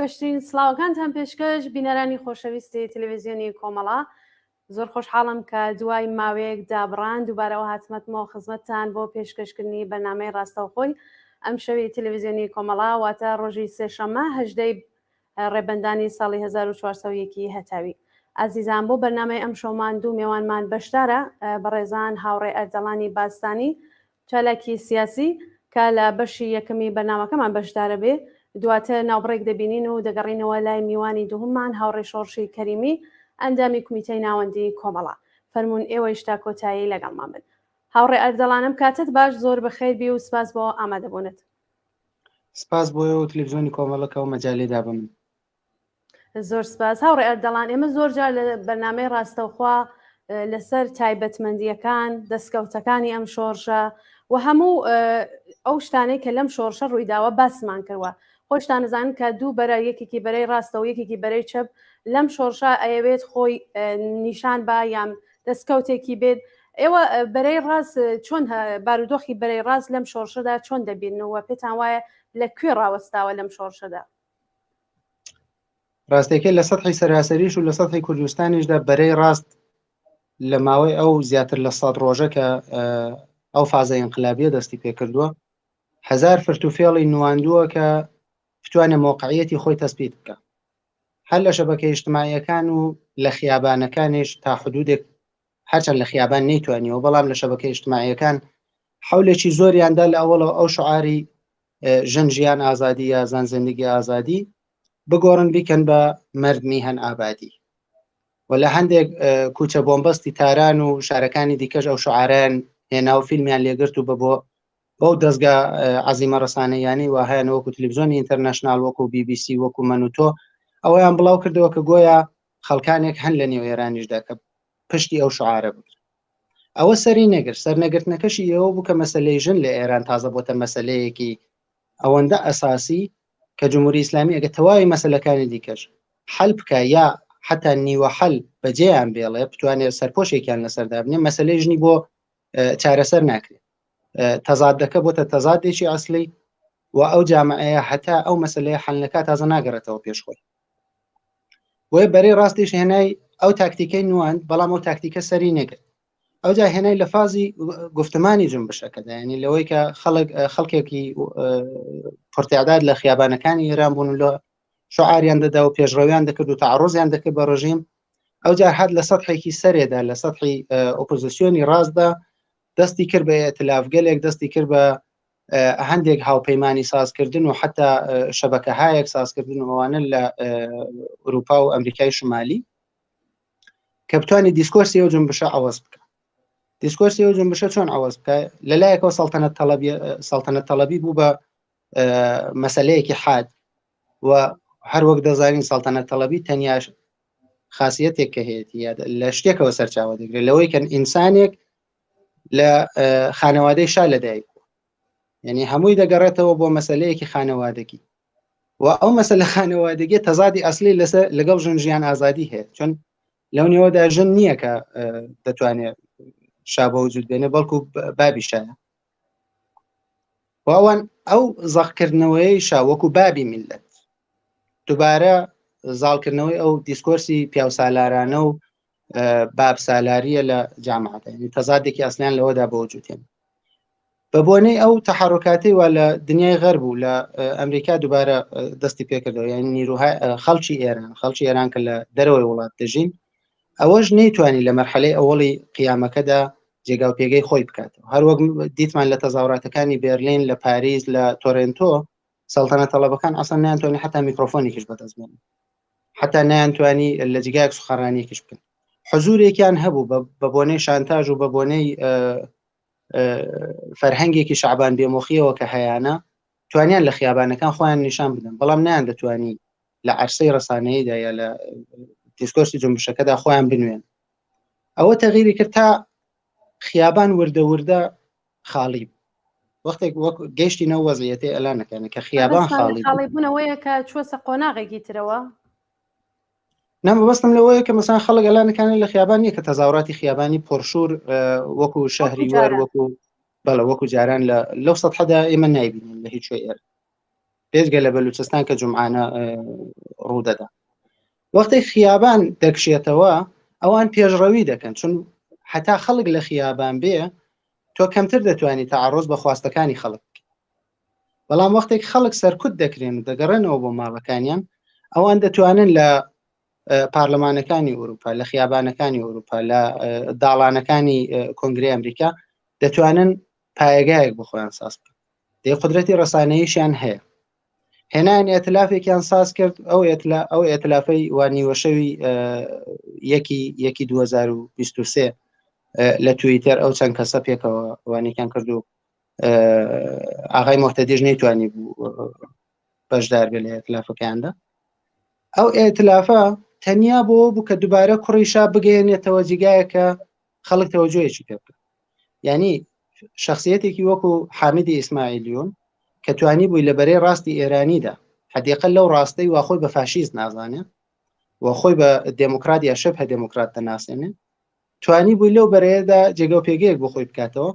باشترین سڵاوەکانتان پێشکەش بینەرانی خۆشەویستی تەلەڤیزیۆنی کۆمەڵا زۆر خۆشحاڵم کە دوای ماوەیەک دابڕان دووبارەوە هاتمەتەوە خزمەتتان بۆ پێشکەشکردنی بەرنامەی ڕاستەوخۆی ئەم شەوی تەلەڤیزیۆنی کۆمەڵا واتە ڕۆژی سێشەممە 18 ڕێبەندانی ساڵی 1401 هەتاوی. ئازیزان بۆ بەرنامەی ئەم شەومان دوو میێوانمان بەشدارە بەڕێزان هاوڕێ ئەردەڵانی باستانی چالاکی سیاسی کە لە بەشی یەکەمی بەرنامەکەمان بەشدارە بێ، دواتر ناوبڕێک دەبینین و دەگەڕینەوە لای میوانی دووهممان هاوڕێ شۆڕشی کەریمی ئەندامی کومیتەی ناوەندی کۆمەڵا. فەرمونون ئێوەی شتا کۆتایی لەگەڵمان بن. هاوڕێ ئەردەڵانم کاتت باش، زۆر بەخێر بی و سپاس بۆ ئامادەبوونت. سپاس بۆ و تەلەڤیزیۆنی کۆمەڵەکە و مەجاالێدا بم. زۆر سپاس هاوڕێ ئەردەڵان. ئێمە زۆر جار لە بەرنامەی ڕاستەوخوا لەسەر تایبەتمەندیەکان دەستکەوتەکانی ئەم شۆڕشە و هەموو ئەو شتانەی کە لەم شۆڕشە ڕوویداوە باسمان کردوە. خۆشتان نزانن کە دوو بەرە یەکێکی بەرەی ڕاستە و یەکێکی بەرەی چەپ لەم شۆڕشە ئەیەوێت خۆی نیشان با یان دەستکەوتێکی بێت. ئێوە بەرەی ڕاست چۆن بارودۆخی بەرەی ڕاست لەم شۆڕشەدا چۆن دەبینەوە؟ پێتان وایە لەکوێ ڕاوەستاوە لەم شۆڕشەدا؟ ڕاستێکە لە سەدحی سەراسەریش و لە سەدحی کوردستانیشدا بەرەی ڕاست لە ماوەی ئەو زیاتر لە 100 ڕۆژە کە ئەو فازە ئینقلابیە دەستی پێکردووە، هەزار فرتوفێڵی نواندووە کە بتوانێت مۆقعیەتی خۆی تەسبیت بکە، هەر لە شەبەکەی اجتماعیەکان و لە خیابانەکانیش تا حدودێک هەرچەند لە خیابان نەیتوانیەوە، بەڵام لە شەبەکەی اجتماعیەکان حولێکی زۆریاندا لە ئەوڵەوە ئەو شعاری ژن ژیان ئازادی یا زان زندگی ئازادی بگۆڕن بیکەن بە مرد میهن ئابادی. و لە هەندێک کوچە بۆمبەستی تاران و شارەکانی دیکەش ئەو شعاران هێنا و فیلمیان لێگرت و بۆ بەو دەستگا عەزیمە ڕەسانەیانی وهەیە وەکو تەلەڤیزیۆنی ئینتەرنەشنال وەکو BBC وەکو منوتۆ ئەوەیان بڵاو کردەوە کە گۆیا خەڵکانێک هەن لە نێو ئێرانیشدا کە پشتی ئەو شعارە بگرن. ئەوە سەری نەگرت. سەرنەگرتنەکەشی ئەوە بوو کە مەسەلەی ژن لە ئێران تازە بۆتە مەسەلەیەکی ئەوەندە ئەساسی کە جمهوری ئیسلامی ئەگە تەواوی مەسەلەکانی دیکەش حەل بکە یا حتا نیوە حەل بەجێیان بێڵێ بتوانێت سەرپۆشێکیان لەسەردا بنێ، مەسەلەی ژنی بۆ چارەسەر ناکرێت. تەزادەکە بۆتە تەزادێکی ئەسلی و ئەو جامعەیە هەتا ئەو مەسەلەیە حەلنەکە تازە ناگەڕێتەوە پێشخۆی. بۆیە بەرەی ڕاستیش هێنای ئەو تاکتیکەی نواند، بەڵام ئەو تاکتیکە سەری نەگرت. ئەو جا هێنای لە فازی گفتمانی جنبشەکەدا، ینی لەوەی کە خەڵکێکی پرتیعداد لە خیابانەکانی ئێران بوون لە شعاریان دەدا و پێشڕەویان دەکرد و تعڕۆزیان دەکرد بە ڕژیم. ئەو جار هەر لە سەدحێکی سەرێدا لە سەدحی ئۆپۆزیسیۆنی ڕاستدا دەستی کرد بە ئێتلافگەلێک، دەستی کرد بە هەندێک هاوپەیمانی سازکردن و حتا شەبەکەهایەک سازکردن ئەوانە لە ئوروپا و ئەمریکای شمالی کە بتوانێت دیسکۆرسی ئەو جنبشە عەوەز بکە. دیسکۆرسی ئەو جنبشە چۆن عەوەز بکە؟ لەلایەکەوە سەڵتەنەت تەڵەبی بوو بە مەسەلەیەکی حاد و هەر وەک دەزانین سەڵتەنەت تەڵەبی تەنیا خاصیەتێک کە هەیەی لە شتێکەوە سەرچاوە دەگرێت، لەوەی کە ئینسانێک لە خانەوادەی شا لەدایک، یعنی هەمووی دەگەڕێتەوە بۆ مەسەلەیەکی خانەوادەگی و ئەو مەسەلە خانەوادەگی تەزادی ئەسلی لەگەڵ ژن ژیان ئازادی هەیە، چۆن لەو نێوەدا ژن نییە کە دەتوانێت شا بە وجود بێنێ، بەڵکو بابی شایە. و ئەوان ئەو زەخکردنەوەی شا وەکو بابی میلەت دووبارە زاڵکردنەوەی ئەو دیسکۆرسی پیاوسالارانە و باب سالاریە لە جامعەتە، یعنی تەزادێکی ئەسلیان لەوەدا بە وجود هێن. بە بۆنەی ئەو تەحرکاتی وا لە دنیای غەرب و لە ئەمریکا دووبارە دەستی پێکردەوە، یعنی نیروهای خەڵکی ئێران کە لە دەرەوەی وڵات دەژین، ئەوەش نەیتوانی لە مەرحەلەی ئەوڵی قیامەکەدا جێگا و پێگەی خۆی بکاتەوە. هەر وەک دیتمان لە تەزاوڕاتەکانی بێرلین، لە پاریس، لە تۆرنتۆ سەڵتەنەت تەڵەبەکان ئەسڵ نەیانتوانی حتا میکرۆفۆنێکیش بەدەستبێنن، حتا نەیانتوانی لە جگایەک سوخەڕانیەکیش بکەن. حزورێکیان هەبوو بە بۆنەی شانتاژ و بە بۆنەی فەرهەنگێکی شعبان بێمۆخیەوە کە هەیەە توانیان لە خیابانەکان خۆیان نیشان بدەن، بەڵام نیان دەتوانی لە عەرسەی ڕەسانەیەدا یا لە دیسکۆرسی جنبشەکەدا خۆیان بنوێن. ئەوە تەغیری کرد تا خیابان وردە وردە خاڵی وەختێک وەک گەیشتی نەوە وەزعیەتی ئەلانەکانە کە خیابان خاڵی بوونەوەیە کە چووەسە قۆناغێکی ترەوە. نەمەبەستم لەوەیە کە مەسەڵەن خەڵک ئەلانەکانی لە خیابان نیە کە تەزاوراتی خیابانی پۆرشور وەکو شەهری وەر وەکو جاران لەو سەدحەدا ئێمە نایبینین لە هیچ شوێ ئێرە. پێشگە لە بەلوچستان کە جومعانە ڕوودەدا. وەختی خیابان دەکشێتەوە ئەوان پێشڕەوی دەکەن، چون حتا خەڵک لە خیابان بێ تۆ کەمتر دەتوانیت تەعەڕوز بە خواستەکانی خەڵک. بەڵام وەختێک خەڵک سەرکوت دەکرێن و دەگەڕێنەوە بۆ ماڵەکانیان، ئەوان دەتوانن لە پارلەمانەکانی ئەوروپا، لە خیابانەکانی ئەوروپا، لە داڵانەکانی کۆنگرەی ئەمریکا دەتوانن پایەگایەک بۆ خۆیان ساز بکەن. دەی قودرەتی ڕەسانەییشیان هەیە. هێنان ئێتلافێکیان ساز کرد، ئەو ئێتلافەی وانیوەشەوی 2023 لە تویتەر ئەو چەند کەسە پێکەوە وانێکیان کرد و ئاغای مۆحتەدیش نەیتوانی بوو بەشدار بێت لە ئێتلافەکەیاندا. ئەو ئێتلافە تەنیا بوو کە دووبارە کوڕیشا بگەێنێتەوە جێگایەکە خەڵک تەوەجۆیەکی پێ بکات. یعنی شخصیەتێکی وەکو حامدی ئیسماعیلیون کە توانی بووی لە بەرەی ڕاستی ئێرانیدا حدیقە لەو ڕاستەی وا خۆی بە فاشیست نازانێت و خۆی بە دموکرات یا شەبه دموکرات دەناسێنێت، توانی بووی لەو بەرەیەدا جێگە و پێگەیەک بۆ خۆی بکاتەوە.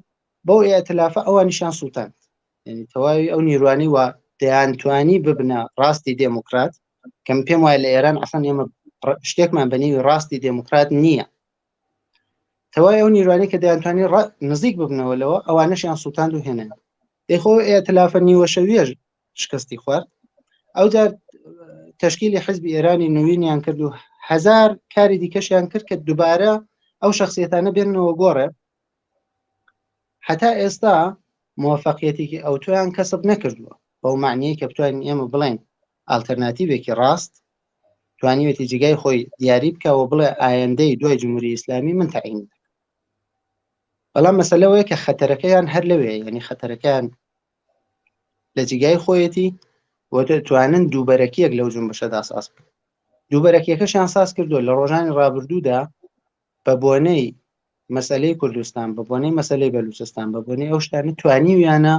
بەو ئێتلافە ئەوانیشان سووتاند، یعنی تەواوی ئەو نیروانی وە دەیانتوانی ببنە ڕاستی دموکرات، کەم پێم وایە لە ئێران ئەسڵن ئێمە شتێکمان بەنێوی ڕاستی دموکرات نییە. تەواوی ئەو نیروانی کە دەیانتوانی نزیک ببنەوە لەوە ئەوانەشیان سووتاند و هێنن. دەیخۆ ئێتلافە نیوەشەویەش شکستی خوارد. ئەو جار تشکیلی حزبی ئێرانی نوینیان کرد و 1000 کاری دیکەشیان کرد کە دووبارە ئەو شخصیەتانە بێنەوە گۆڕێ. حتا ئێستا موفقیەتێکی ئەو تۆیان کەسب نەکردووە، بەو معنیە کە بتوانین ئێمە بڵێن ئالتەرناتیڤێکی ڕاست توانیوێتی جگای خۆی دیاری بکەوە بڵێ ئایندەی دوای جمهوری ئیسلامی من تعیین. بەڵام مەسەلەوەیە کە خەتەرەکەیان هەر لەوێ، یعنی خەتەرەکەیان لە جگای خۆیەتی و دەتوانن دووبەرەکیەک لەو جنبشەدا ساز بکەن. دووبەرەکیەکەشیان ساز کردووە لە ڕۆژانی ڕابردوودا بە بۆنەی مەسەلەی کوردستان، بە بۆنەی مەسەلەی بەلوچستان، بە بۆنەی ئەو شتانە توانیویانە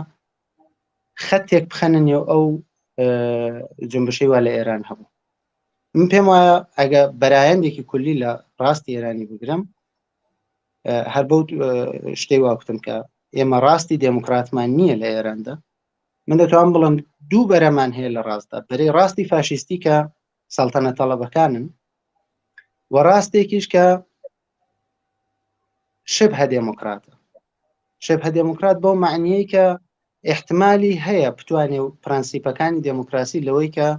خەتێک بخەننێ ئەو جنبشەی وا لە ئێران هەبوو. من پێم وایە ئەگە بەرایەندێکی کولی لە ڕاستی ئێرانی بگرم، هەر بەو شتەی واکتم کە ئێمە ڕاستی دموکراتمان نییە لە ئێراندا. من دەتوان بڵم دوو بەرەمان هەیە لە ڕاستدا، بەرەی ڕاستی فاشیستی کە سەڵتەنە تەڵەبەکانن و ڕاستێکیش کە شبه دموکراتە. شبه دموکرات بەو معنیەی کە احتمالی هەیە بتوانێ و پرەنسیپەکانی دموکراسی لەوەی کە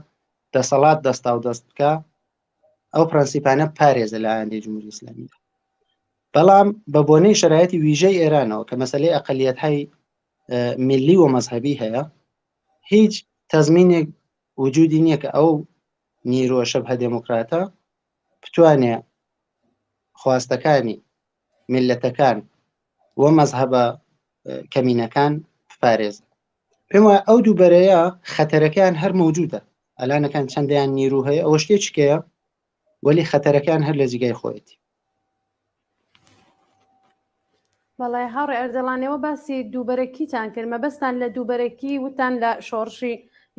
دەسەڵات دەستا و دەست بکە ئەو پرەنسیپانە پارێزە لە ئایندەی جمهوری ئیسلامیدا. بەڵام بە بۆنەی شرایەتی ویژەی ئێرانەوە کە مەسەلەی ئەقەلیەت‌های میلی و مەزهەبی هەیە، هیچ تەزمینێک وجودی نییە کە ئەو نیرۆ شەبه دموکراتە بتوانێ خواستەکانی میلەتەکان و مەزهەبە کەمینەکان بپارێزن. پێم وایە ئەو دووبەرەیە خەتەرەکان هەر موجودە، ئەلانەکان چەندیان نیرو هەیە، ئەوە شتێکیکەیە وەلی خەتەرەکان هەر لە جگای خۆیەتی. بەڵای هاوڕێ ئەردەڵانەوە باسی دووبەرەکیتان کرد، مەبەستان لە دووبەرەکی وتان لە شۆڕشی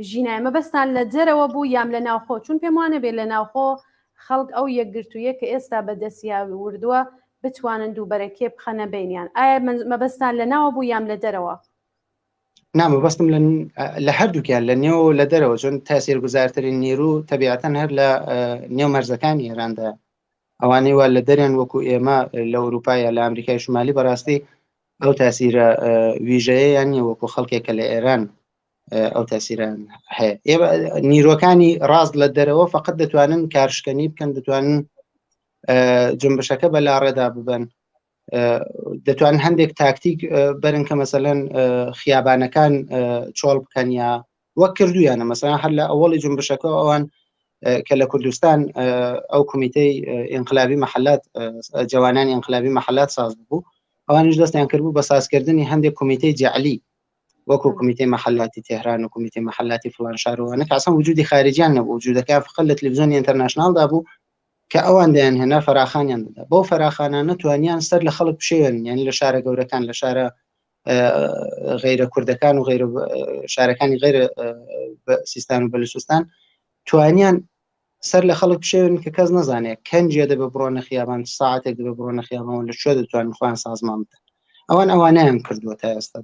ژینای، مەبەستان لە جەرەوە بوو یام لە ناوخۆ؟ چون پێم وانە بێت لە ناوخۆ خەڵک ئەو یەکگرتوویە کە ئێستا بەدەستیاوی وردووە بتوانن دووبەرەکێ بخەنە بینیان. ئایا مەبەستان لە ناوە بوو یام لە دەرەوە؟ نامەبەستم لە هەردووکیان لە نێو لە دەرەوە، چون تاسیرگوزارترین نیرو تەبیعەتەن هەر لە نێو مەرزەکانی ئێراندا، ئەوانەی وا لە دەریان وەکو ئێمە لە ئەوروپا لە ئەمریکای شمالی بەڕاستی ئەو تاسیرە ویژەیەیان نیە وەکو خەڵکێکە لە ئێران ئەو تاسیران هەیە. نیرۆکانی ڕاست لە دەرەوە فقط دەتوانن کارشکەنی بکەن، دەتوانن جنبشەکە بەلاڕێدا ببن، دەتوانن هەندێک تاکتیک بەرن کە مەسەلەن خیابانەکان چۆڵ بکەن یا وەک کردویانە. مەسەلەن هەر لە ئەوڵی جنبشەکە ئەوان کە لە کوردستان ئەو کمیتەی ئینقلابی مەحەلات جوانانی ئینقلابی مەحەلات ساز بوو، ئەوانیش دەستیان کردبوو بە سازکردنی هەندێک کمیتەی جعلی وەکو کمیتەی مەحەلاتی تێهران و کمیتەی مەحەلاتی فڵان شارەوانە کە ئەسڵ وجودی خارجیان نەبوو، وجودەکە فقط لە تەلەڤیزیۆنی ئینتەرناشناڵدا بوو کە ئەوان دەیان هێنا فەراخانیان دەدا. بەو فەراخانانە توانیان سەر لە خەڵک بشێن، یعنی لە شارە گەورەکان، لە شارە غیرە کوردەکان و غیرە شارەکانی غیرە سیستان و بەلوچستان توانیان سەر لە خەڵک بشێن کە کەس نەزانێت کەنجێ دەبێ بڕۆنە خیابان، ساعتێک دەبێ بڕۆنە خیابان، لە کوێ دەتوانن خۆیان سازمان بدەن. ئەوانیان کردووە تا ئێستا،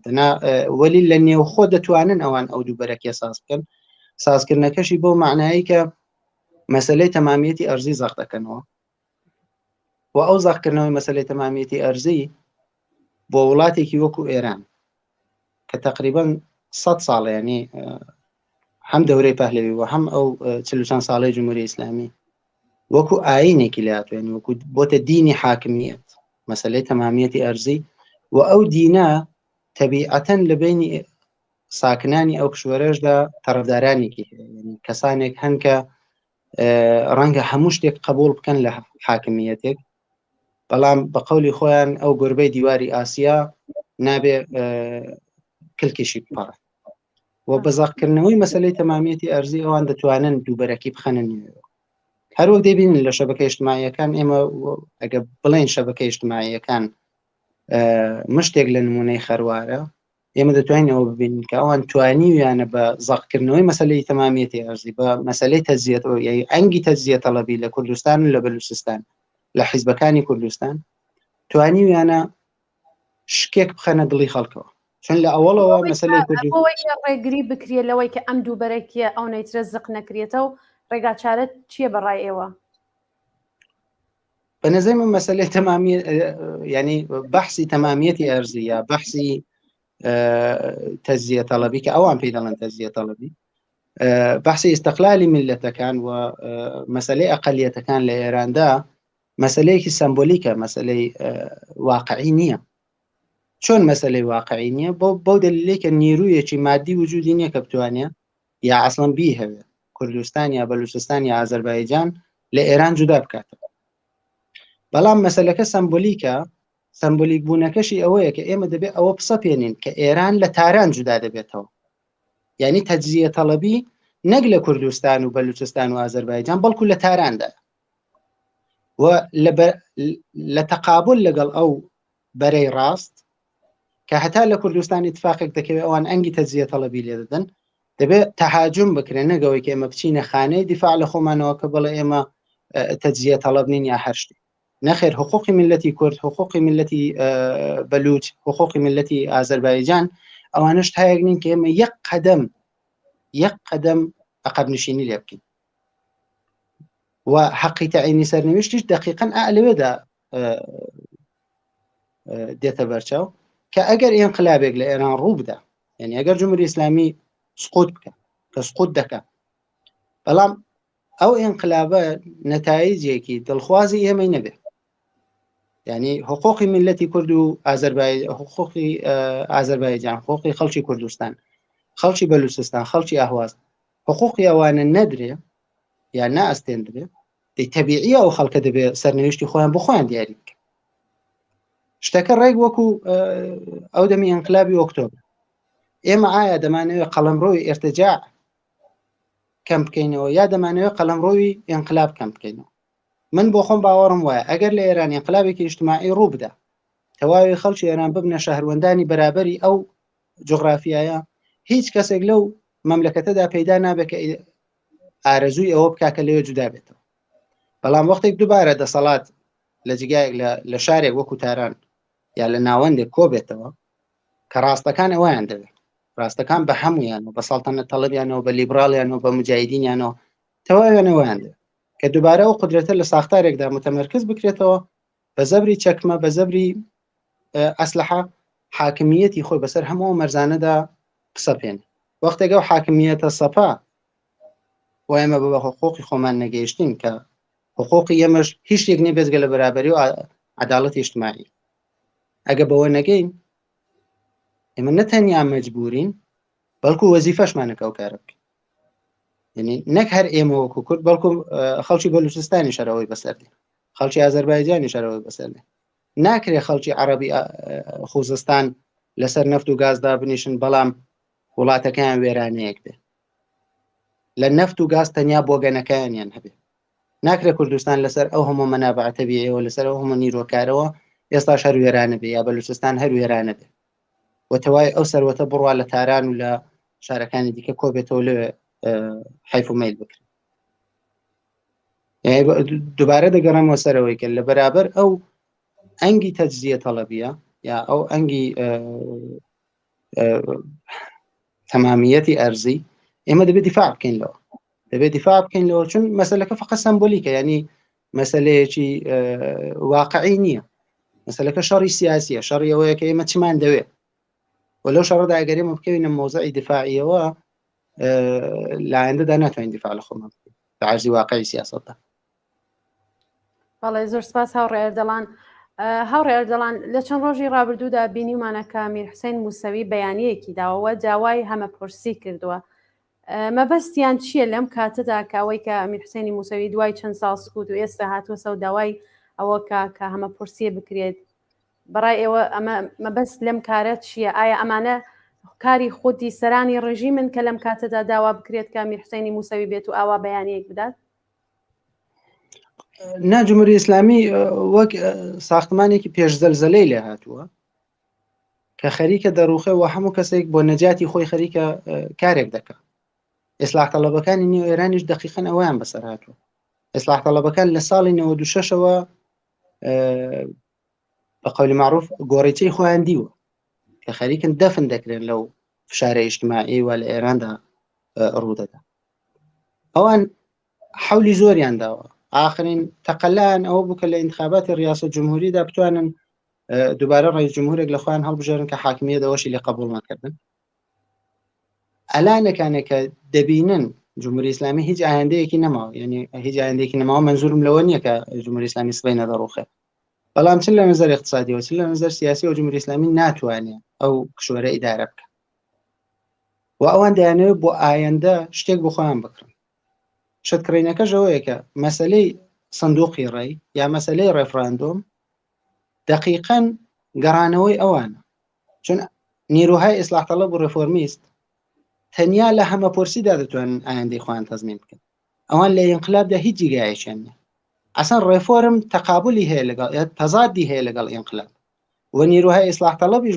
وەلی لە نێوخۆ دەتوانن ئەوان ئەو دووبەرەکیە ساز بکەن. سازکردنەکەشی بۆ معنایی کە مەسلەی تەمامیەتی ئەرزی زەق دەکەنەوە و ئەو زەقکردنەوەی مەسلەی تەمامیەتی ئەرزی بۆ وڵاتێکی وەکو ئێران کە تقریبا 100 ساڵ ینی هەم دەورەی پەهلەوی و هەم ئەو 40 ساڵەی جمهوری ئیسلامی وەکو ئاینێکی لاتوێنی وەکو بۆتە دینی حاکمیت مەسلەی تەمامیەتی ئەرزی و ئەو دینە تەبیعەتەن لە بینی ساکنانی ئەو کشوەرەشدا تەرەفدارانێکی کەسانێک هەن کە ڕەنگە هەموو شتێک قبول بکەن لە حاکمیەتێک بەڵام بە قەولی خۆیان ئەو گوربەی دیواری ئاسیا نابێ کلکیشی بپەڕێ و بەزەقکردنەوەی مەسلەی تەمامیەتی ئەرزی ئەوان دەتوانن دووبەرەکی بخەنن هەروەک دەبینن لە شەبکە ئیجتماعیەکان ئێمە ئەگە بڵێن شەبکە ئیجتماعیەکان مشتێک لە نمونەی خەروارە ئێمە دەتوانین ئەوە ببینین کە ئەوان توانیویانە بە زەقکردنەوەی مەسلەی تەمامیەتی ئەرزی بە مەسلەی تەجزیەتەوە یعنی ئەنگی تەجزیە تەڵەبی لە کوردستان و لە بەلوچستان لە حیزبەکانی کوردستان توانیویانە شکێک بخەنە دڵی خەڵکەوە چون لە ئەوڵەوە مەسلەی ڕێگری بکرێت لەوەی کە ئەم دووبەرەکیە ئەو نەیترە زق نەکرێتەوە و ڕێگا چارەت چییە بەڕای ئێوە؟ بە نظر من مەسلەی تەمامی ینی بەحسی تەمامیەتی ئەرزی یا بەحسی تەجزیە تەڵەبی کە ئەوان پێی دەڵێن تەجزیە تەڵەبی بەحسی ئیستقلالی میلەتەکان و مەسلەی ئەقەلیەتەکان لە ئێراندا مەسلەیەکی سمبۆلیکە مەسلەی واقعی نییە چۆن مەسلەی واقعی نییە بۆ دلیلێکە نیرویەکی مادی وجودی نییە کە بتوانێت یا ئەسڵەن بی هەوێت کوردستان یا بەلوچستان یا ئازەربایجان لە ئێران جودا بکاتەوە بەڵام مەسلەکە سمبۆلیکە سمبۆلیک بوونەکەشی ئەوەیە کە ئێمە دەبێت ئەوە پسە پێێنین کە ئێران لە تاران جودا دەبێتەوە یعنی تەجزیە تەڵەبی نەک لە کوردستان و بەلوچستان و ئازەربایجان بەڵکو لە تاراندا و لە تەقابل لەگەڵ ئەو بەرەی ڕاست کە هەتا لە کوردستان اتفاقێک دەکەوێت ئەوان ئەنگی تەجزیە تەڵەبی لێ دەدەن دەبێت تەهاجم بکرێن نەگەوەی کە ئێمە بچینە خانەی دیفاع لە خۆمانەوە کە بڵێ ئێمە تەجزیە تەڵەب نین یا هەر شتێک نەخێر حقوقی ملەتی کورد حقوقی ملەتی بەلوچ حقوقی ملەتی ئازەربایجان ئەوانش هەیەک نین کە ئێمە یەک قەدەم عەقەب نشینی لێ بکەین و حەقی تەعینی سەرنوێشتیش دقیقاً لەوێدا دێتە بەرچاو کە ئەگەر ئینقلابێک لە ئێران ڕوو بدە یعنی ئەگەر جمهوری ئیسلامی سقوط بکە کە سقوط دەکە بەڵام ئەو ئینقلابە نەتایجێکی دڵخوازی ئێمەی نەبێت یعنی حقوقی ملەتی کورد و حقوقی ئازەربایجان حقوقی خەڵکی کوردستان خەڵکی بەلوچستان خەڵکی ئاهواز حقوقی ئەوانە نەدرێ یا نائەستێندرێ دەی تەبیعیە ئەو خەڵکە دەبێت سەرنوێشتی خۆیان بۆ خۆیان دیاری بکە شتەکە ڕێک وەکو ئەو دەمی ئینقلابی ئۆکتۆبر ئێمە ئایا دەمانەوێت قەڵەمڕۆی ئێرتجاع کەم بکەینەوە یا دەمانەوێت قەڵەمڕۆی ئینقلاب کەم بکەینەوە من بۆ خۆم باوەڕم وایە ئەگەر لە ئێران ئینقلابێکی ئیجتماعی ڕوو بدە تەواوی خەڵکی ئێران ببنە شەهروەندانی بەرابەری ئەو جوغرافیایە هیچ کەسێک لەو مەملەکەتەدا پەیدا نابێت کە ئارەزووی ئەوە بکا کە لەوێ جودا بێتەوە بەڵام وەختێک دووبارە دەسەڵات لە جگایەک لە شارێک وەکو تاران یا لە ناوەندێک کۆ بێتەوە کە ڕاستەکان ئەویان دەبێت ڕاستەکان بە هەمویان و بە سەڵتەنە تەڵەبیانەوە بە لیبراڵیانەوە بە مجاهیدینیانەوە تەواویانەوەیان دێت کە دووبارە ئەو قدرەتە لە ساختارێکدا متەمەرکز بکرێتەوە بە زەبری چەکمە بە زەبری ئەسلحە حاکمیەتی خۆی بەسەر هەموو مەرزانەدا قسەپێن وەختێک ئەو حاکمیەتە سەپا و ئێمە بە حقوقی خۆمان نەگەیشتین کە حقوقی ئێمەش هیچ شتێک نیە بێزگە لە بەرابەری و عەداڵەتی ئیجتماعی ئەگە بەوە نەگەین ئێمە نەتەنیا مەجبورین بەڵکو وەزیفەشمانەکە ئەو کارە بکەین یعنی نەک هەر ئێمە وەکو کورد بەڵکو خەڵکی بەلوچستانی شەرەوەی بەسەردێ خەڵکی ئازەربایجانی شەرەوەی بەسەردێ ناکرێ خەڵکی عەرەبی خوزستان لەسەر نەفت و گازدا بنیشن بەڵام وڵاتەکەیان وێرانەیەک بێ لە نەفت و گاز تەنیا بۆگەنەکەیانیان هەبێ ناکرێت کوردستان لەسەر ئەو هەموو مەنابع تەبیعیەوە لەسەر ئەو هەموو نیرۆکارەوە ئێستاش هەر وێرانە بێ یا بەلوچستان هەر وێرانە بێ و تەوای ئەو سەروەتە بڕوا لە تاران و لە شارەکانی دیکە کۆبێتەوە لەوێ حیف و مەیل بکرێت دووبارە دەگەڕێمەوە سەرەوەی کە لە بەرابەر ئەو ئەنگی تەجزیە تەڵەبیە یا ئەو ئەنگی تەمامیەتی ئەرزی ئێمە دەبێت دیفاع بکەینەوە، دەبێت دیفاع بکەینەوە، چون مەسەلەکە فقط سمبۆلیکە، ینی مەسەلەیەکی واقعی نییە. مەسەلەکە شەڕی سیاسیە، شەڕی ئەوەیە کە ئێمە چمان دەوێت، وەلەو شەڕەدا ئەگەرێمە بکەوینە مۆزەعی دیفاعیەوە لە ئایندەدا ناتوانین دیفاع لە خۆمان بکەین بە عەرزی واقعی سیاسەتدا. بەڵێ زۆر سپاس هاوڕێ ئەردەڵان لە چەند ڕۆژی ڕابردوودا بینیمانەکە میرحوسێن موسەوی بەیانیەکی داوەوە جاوای هەمەپرسی کردووە. مەبەستیان چییە لەم کاتەدا کاوەی کە میرحوسێنی موسەوی دوای چەند ساڵ سکوت و ئێستا هاتووە سەو داوای ئەوە کە هەمەپرسیە بکرێت؟ بەڕای ئێوە ئەمە مەبەست لەم کارە چییە؟ ئایا ئەمانە کاری خودی سەرانی ڕژیمن کە لەم کاتەدا داوا بکرێت کە میرحوسێنی موسەوی بێت و ئاوا بەیانیەک بدات؟ نا، جمهوری ئیسلامی وەک ساختمانێکی پێشزەلزەلەی لێ هاتووە کە خەریکە دەڕوخێ و هەموو کەسێک بۆ نەجاتی خۆی خەریکە کارێک دەکات. ئیسلاح تەڵەبەکانی نێو ئێرانیش دەقیقەن ئەویان بەسەر هاتووە. ئیسلاح تەڵەبەکان لە ساڵی 96ەوە بە قەولی معروف گۆڕیچەی خۆیان دیوە کە خەریکن دەفن دەکرێن لەو فشارە ئیجتماعی و لە ئێراندا ڕوودەدا. ئەوان حولی زۆریان داوە، ئاخرین تەقەلان ئەوە بوو کە لە انتخاباتی ڕیاسەت جمهوریدا بتوانن دووبارە ڕئیس جمهورێک لە خۆیان هەڵبژێرن کە حاکمیەت ئەوەشی لێ قبوڵ نەکردن. ئەلانەکانێک کە دەبینن جمهوری ئیسلامی هیچ ئایندەیەکی نەماوە، یعنی هیچ ئایندەیەکی نەماوە، منزورم لەوە نییە کە جمهوری ئیسلامی سبەی نەدەڕوخێت، بەڵام چ لە نظر اقتصادی و چ لە نظر سیاسی و جمهوری ئیسلامی ناتوانێت ئەو کشوەرە ئیدارە بکە و ئەوان دەیانەوێت بۆ ئایندە شتێک بۆ خۆیان بکڕن. شتکڕینەکەش ئەوەیە کە مەسەلەی سندوقی ڕێی یا مەسەلەی ڕێفراندۆم دقیقاً گەڕانەوەی ئەوانە، چون نیروهای ئیسلاح طلب و ڕێفۆرمیست تەنیا لە هەمەپرسیدا دەتوانن ئایندەی خۆیان تەزمین بکەن. ئەوان لە ئینقلابدا هیچ جیگایەکیان نییە. ئەسەن ڕێفۆرم تەقابلی هەیە لەگەڵ تەزادی هەیە لەگەڵ ئینقلاب و نیروهای ئیسلاح طلبیش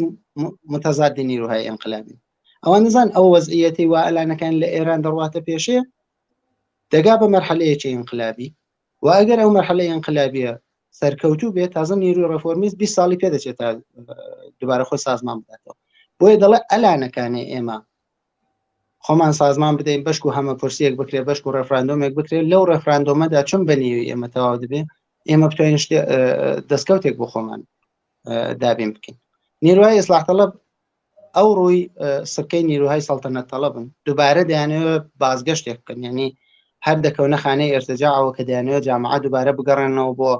متەزادی نیروهای ئینقلابی. ئەوان نزان ئەو وەزعیەتی وا ئەلانەکان لە ئێران دەڕواتە پێشێ دەگا بە مەرحەلەیەکی ئینقلابی و ئەگەر ئەو مەرحەلەی ئینقلابیە سەرکەوتوو بێت تازە نیروی ڕێفۆرمیست 20 ساڵی پێ دەچێت تا دووبارە خۆی سازمان بداتەوە. بۆیە دەڵێ ئەلانەکانی ئێمە خۆمان سازمان بدەین، بەشک و هەمەپرسیەک بکرێت، بەشک و ڕێفراندۆمێک بکرێت، لەو ڕێفراندۆمەدا چون بەنیوی ئێمە تەواو دەبێت ئێمە بتوانین دەستکەوتێک بۆ خۆمان دابین بکەین. نیروهای ئیسلاح طلب ئەو ڕووی سکەی نیروهای سەڵتەنەت طلبن، دووبارە دەیانەوێت بازگەشتێک بکەن، یعنی هەر دەکەونە خانەی ئێرتجاعەوە کە دەیانەوێت جامعە دووبارە بگەڕێنەوە بۆ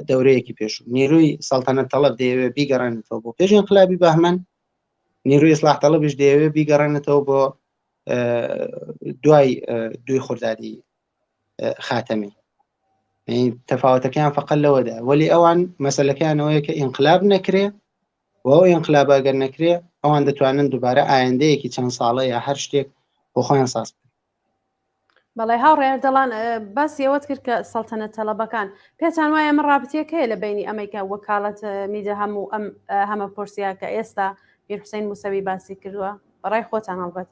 دەورەیەکی پێشوو. نیروی سەڵتەنەت طلب دەیەوێت بیگەڕێنێتەوە بۆ پێش ئینقلابی بەهمەن، نیروی ئیسلاح طلبیش دەیەوێت بیگەڕێنێتەوە بۆ دوای دوی خوردادی خاتەمی. تەفاوتەکەیان فقط لەوەدا، وەلی ئەوان مەسەلەکەیانەوەیە کە ئینقلاب نەکرێ و ئەو ئینقلاب ئەگەر نەکرێ ئەوان دەتوانن دووبارە ئایندەیەکی چەند ساڵە یا هەر شتێک بۆ خۆیان ساز بکەن. بەڵێ هاوڕێ ئەردەڵان باسی ئەوەت کرد کە سەڵتەنەت تەڵەبەکان پێتان وایە من ڕابطەیەک هەیە لە بینی ئەمریکا وەکاڵەت میدە هەموو ئەم هەمەپرسیە کە ئێستا میرحوسێن موسەوی باسی کردووە؟ بەڕای خۆتان هەڵبەت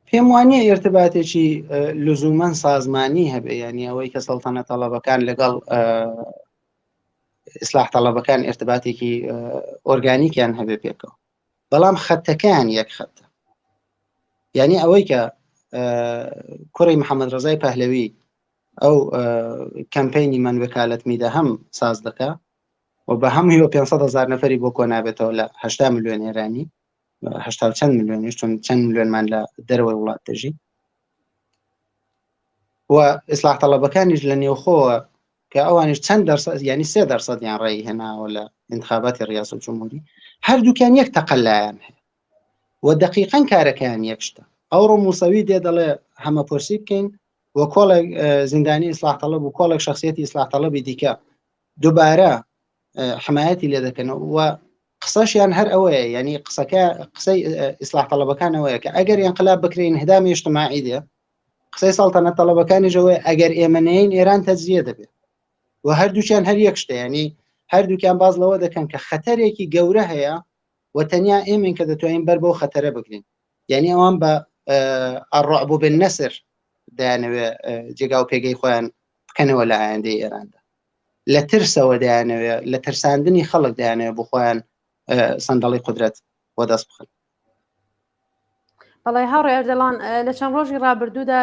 پێم وانییە ئێرتباتێکی لزومەن سازمانی هەبێ، یعنی ئەوەی کە سەڵتەنەت تەڵەبەکان لەگەڵ ئیسلاح تەڵەبەکان ئێرتباتێکی ئۆرگانیکیان هەبێ پێکەوە، بەڵام خەتەکەیان یەک خەتە. یعنی ئەوەی کە کوڕی محەممەد ڕەزای پەهلەوی ئەو کەمپینی من وەکالەت میدە هەم ساز دەکا و بە هەموو 500,000 نەفەری بۆ کۆ نابێتەوە لە 80 ملیۆن ئێرانی، 80 چەند ملیۆنیش، چون چەند ملیۆنمان لە دەرەوەی وڵات دەژی، و ئیسلاح تەڵەبەکانیش لە نێوخۆوە کە ئەوانش چەند دەرسەد، ینی 3% یان ڕێی هێناوە لە انتخاباتی ڕیاسەت جمهوری، هەردووکیان یەک تەقەلایان هەیە و دقیقاً کارەکەیان یەک شتە. ئەوڕۆ موسەوی دێ دەڵێ هەمەپرسی بکەین و کۆڵێک زیندانی ئیسلاح طلب و کۆڵێک شخصیەتی ئیسلاح طلبی دیکە دووبارە حمایەتی لێ دەکەنەوە و قسەشیان هەر ئەوەیە، یعنی قسەی ئیسلاح طلبەکان ئەوەیە کە ئەگەر ئینقلاب بکرێن هەدامی ئیجتماعی دێ، قسەی سەڵتەنەت طلبەکانیش ئەوەیە ئەگەر ئێمە نەین ئێران تەجزیە دەبێت و هەردووچیان هەر یەک شتە، یعنی هەردووکیان باز لەوە دەکەن کە خەتەرێکی گەورە هەیە و تەنیا ئێمەین کە دەتوانین بەر بەو خەتەرە بگرین. یعنی ئەوان بە الرعب بالنسر دەیانەوێت جێگا و پێگەی خۆیان بکەنەوە لە ئایندەی ئێراندا، لە ترسەوە دەیانەوێت، لە ترساندنی خەڵک دەیانەوێت بۆ خۆیان سەندەڵی قودرەت وەدەست بخەن. بەڵێ هاوڕێ ئەردەڵان لە چەند ڕۆژی ڕابردوودا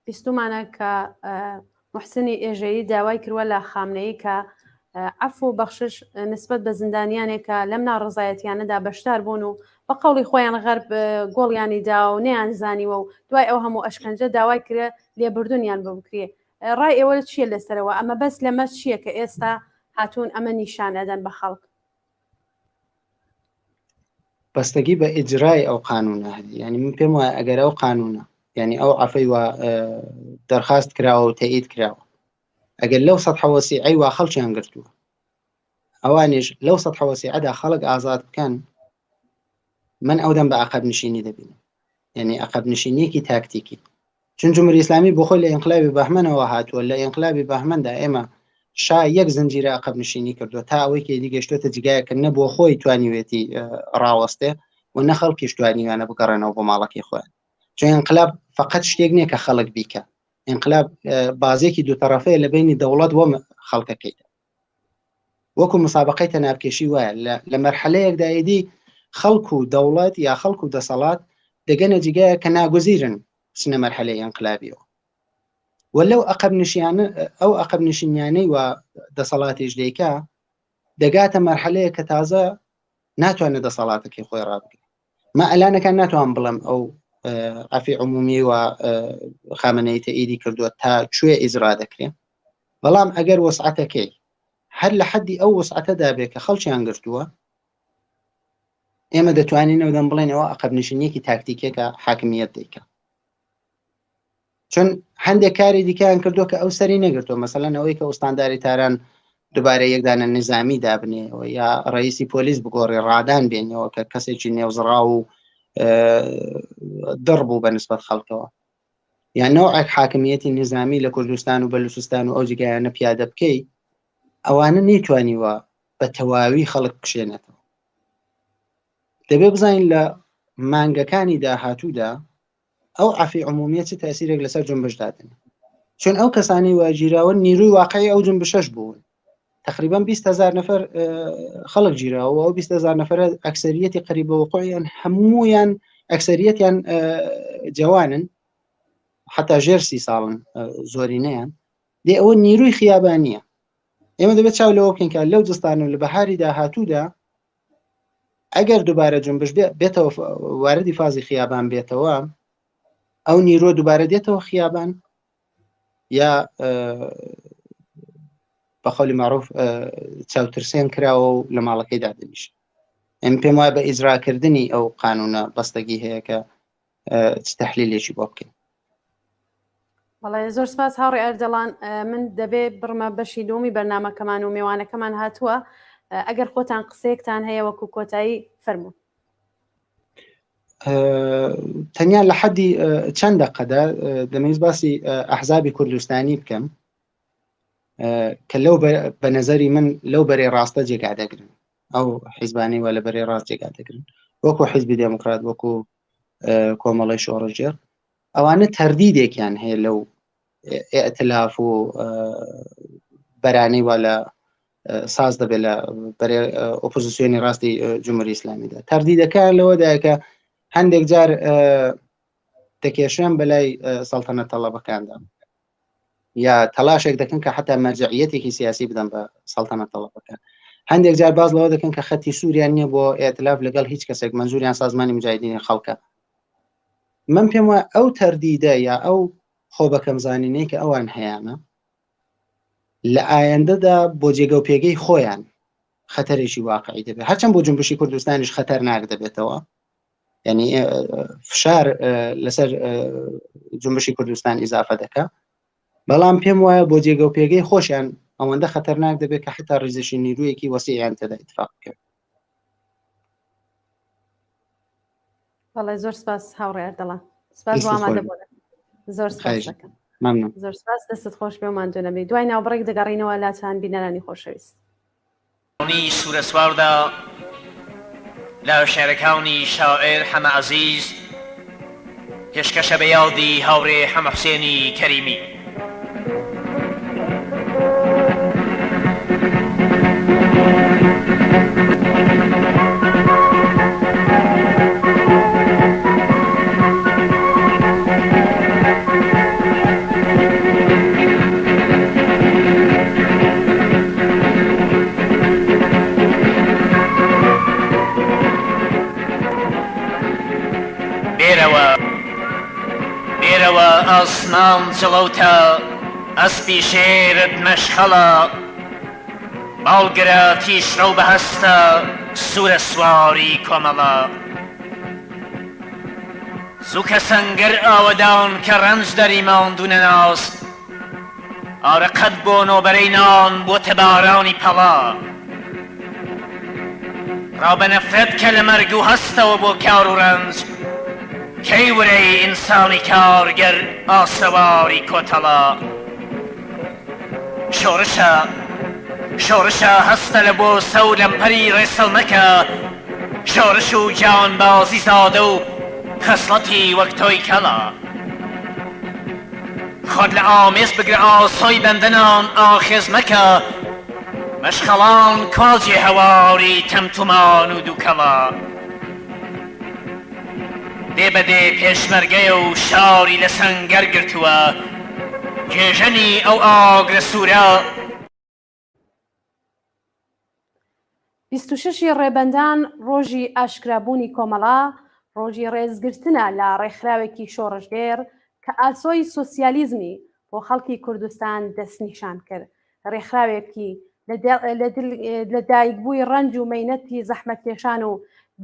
بیستمانە کە محسنی ئێژەیی داوای کردووە لە خامنەیی کە عەفو و بەخشش نسبەت بە زیندانیانێکە لەم ناڕزایەتیانەدا بەشدار بوون و بە قەوڵی خۆیان غەرب گۆڵیانی دا و نەیان زانیوە و دوای ئەو هەموو ئەشکەنجە داوای کرێ لێبوردنیان بکرێ. ڕای ئێوە چییە لەسەرەوە؟ ئەمە بەس لەمە چییە کە ئێستا هاتوون ئەمە نیشانەدەن بە خەڵک؟ بەستگی بە ئیجرای ئەو قانونە هەیە. ینی من پێم وایە ئەگەر ئەو قانونە ینی ئەو عەفەی وە دەرخاست کراوە و تەئید کراوە، ئەگەر لەو سەدحە وەسیعەی وا خەڵکیان گرتووە، ئەوانیش لەو سەدحە وەسیعەدا خەڵک ئازاد بکەن، من ئەو دەم بە عەقەب نشینی دەبینم، ینی عەقەب نشینیەکی تاکتیکی. چون جمهوری ئیسلامی بۆ خۆی لە ئینقلابی بەهمەنەوە هاتووە، لە ئینقلابی بەهمەندا ئێمە یەک زنجیرە عەقەب نشینی کردووە تا ئەوەی کە دیگەشتوتە جگایەکە نە بۆ خۆی توانیوێتی ڕاوەستێ و نە خەڵکیش توانیوانە بگەڕێنەوە بۆ ماڵەکەی خۆیان. چون ئینقلاب فقط شتێک نییە کە خەڵک بیکە، ئینقلاب بازێکی دووتەڕەفەیە لە بینی دەوڵەت وە خەڵکەکەیدا. وەکو مسابقەی تەنابکێشی وایە لە مەرحەلەیەکدا ئیدی خەڵک و دەوڵەت یا خەڵک و دەسەڵات دەگەنە جگایە کە ناگوزیرن چنە مەرحەلەی ئینقلابیەوە. وەلەو ئەو عەقەب نشینیانەی و دەسەڵاتیش دەیکا دەگاتە مەرحەلەیە کە تازە ناتوانێت دەسەڵاتەکەی خۆی ڕابگرێت. ما ئەلانەکان ناتوان بڵێم ئەو عەفی عمومی و خامنەی تەئیدی کردووە تا کوێ ئیجرا دەکرێت، بەڵام ئەگەر وەسعەتەکەی هەر لە حەدی ئەو وەسعەتەدا بێت کە خەڵکیان گرتووە، ئێمە دەتوانین ئەودەم بڵێن ئەوە عەقەب نشینیەکی تاکتیکێکە حاکمیەت دەیکا. چون هەندێک کاری دیکەیان کردووە کە ئەو سەری نەگرتووە، مەسەلەن ئەوەی کە ئوستانداری تاران دووبارە یەکدانە نظامی دابنێەوە یا ڕئیسی پۆلیس بگۆڕی ڕادان بێنەوە کە کەسێکی نێوزڕا و دڕبوو بە نسبەت خەڵکەوە، یان نەوعێک حاکمیەتی نظامی لە کوردستان و بەلوچستان و ئەو جگایانە پیادە بکەی، ئەوانە نەیتوانیوە بە تەواوی خەڵک بکشێنێتەوە. دەبێ بزانین لە مانگەکانی داهاتوودا ئەو عەفی عمومیە چ تەسیرێک لەسەر جنبش دادن، چون ئەو کەسانی واگیراوە نیروی واقعی ئەو جنبشەش بوون. تقریبا 20,000 نەفەر خەڵک گیراوە و 20,000 نەفەر ئەکسەریەتی قەریبە وقوعیان هەموویان ئەکسەریەتیان جوانن، حتا ژێر 30 ساڵن زۆرینەیان، دێ ئەوە نیروی خیابانیە. ئێمە دەبێت چاو لەوە بکەین کە لەو جستان و لە بەهاری داهاتوودا ئەگەر دووبارە جنبش بێتەوە واردی فازی خیابان بێتەوە، ئەو نیرۆ دووبارە دێتەوە خیابان یا بە خەولی معروف چاوترسێن کراوە و لە ماڵەکەی دادنیش. ئەم پێم وایە بە ئیجراکردنی ئەو قانونە بەستگی هەیە کە تحلیلێکی بۆ بکەین. بەڵێ زۆر سپاس هاوڕێ ئەردەڵان. من دەبێ بڕمە بەشی دومی بەرنامەکەمان و میوانەکەمان هاتووە. ئەگەر خۆتان قسەیەکتان هەیە وەکو کۆتایی فەرموون. تەنیا لە حەدی چەند دەقەدا دەمەویست باسی ئەحزابی کوردستانی بکەم کە لەو بە نەزەری من لەو بەرەی ڕاستە جێگا دەگرن، ئەو حیزبانی وە لە بەرەی ڕاست جێگا دەگرن، وەکو حیزبی دموکرات، وەکو کۆمەڵی شۆڕەژێر. ئەوانە تەردیدێکیان هەیە لەو ئێتلاف و بەرانەی وە لە ساز دەبێت لە بەرەی ئۆپۆزیسیۆنی ڕاستی جمهوری ئیسلامیدا. تەردیدەکان لەوەدایە کە هەندێک جار دەکێشیان بەلای سەڵتەنەت تەڵەبەکاندا یا تەلاشێک دەکەن کە حتا مەرجعیەتێکی سیاسی بدەن بە سەڵتەنەت تەڵەبەکان. هەندێک جار باز لەوە دەکەن کە خەتی سووریان نییە بۆ ئێتلاف لەگەڵ هیچ کەسێک، منزوریان سازمانی مجاهدینی خەڵکە. من پێم وایە ئەو تەردیدە یا ئەو خۆبەکەم زانینەی کە ئەوان هەیەە لە ئایندەدا بۆ جێگە و پێگەی خۆیان خەتەرێکی واقعی دەبێت. هەرچەند بۆ جنبشی کوردستانیش خەتەرناک دەبێتەوە، یعنی فشار لەسەر جنبشی کوردستان ئیزافە دەکا، بەڵام پێم وایە بۆ جێگە و پێگەی خۆشیان ئەوەندە خەتەرناک دەبێت کە حتا ڕیزشی نیرویەکی وەسیعیان تێدا ئیتفاق بکەوێت. بەڵێ زۆر سپاس هاوڕێ ئەردەڵان. سپاس بۆ ئامادە بوون. زۆر سپاس دەکەم. ممنون. زۆر سپاس، دەستت خۆش بێ و ماندوو نەبێ. دوای ناوبڕێک دەگەڕینەوە لاتان بینەرانی خۆشەویست. سوورەسواردا لە شێعرەکانی شاعر حەمە عەزیز پێشکەشە بە یادی هاوڕێ حەمە حوسێنی کەریمی. مام جڵەوتە ئەسپی شێرت مەشخەڵە باڵگرە تیشرە و بەهەستە سوورە سواری کۆمەڵە زووکە سەنگەر ئاوەدان کە ڕەنج دەری ماندوونە ناست ئارەقەت بۆ نۆبەرەی نان بۆتە بارانی پەڵا ڕاو بە نەفرەت کە لە مەرگ و هەستەوە بۆ کار و ڕەنج کەی ورەی ئینسانی کارگەر ئاسەواری کۆتەڵا شۆڕشە هەستە لە بۆ سە و لەمپەری ڕێسەڵمەکە شۆڕش و جیانبازی زادە و خەسڵەتی وەک تۆی کەڵا خۆت لە ئامێز بگرە ئاسۆی بەندەنان ئاخێز مەکە مەشخەڵان کاجێ هەواری تەمتومان و دووکەڵا دێ بەدێ پێشمەرگەیە و شاری لە سەنگەر گرتووە کێژەنی ئەو ئاگرە سوورە 26 ڕێبەندان ڕۆژی ئاشکرابوونی کۆمەڵا ڕۆژی ڕێزگرتنە لە ڕێکخراوێکی شۆڕژگێر کە ئاسۆی سۆسیالیزمی بۆ خەڵکی کوردستان دەستنیشان کرد ڕێکخراوێکی لە دایکبووی ڕەنج و مەینەتی زەحمەتکێشان و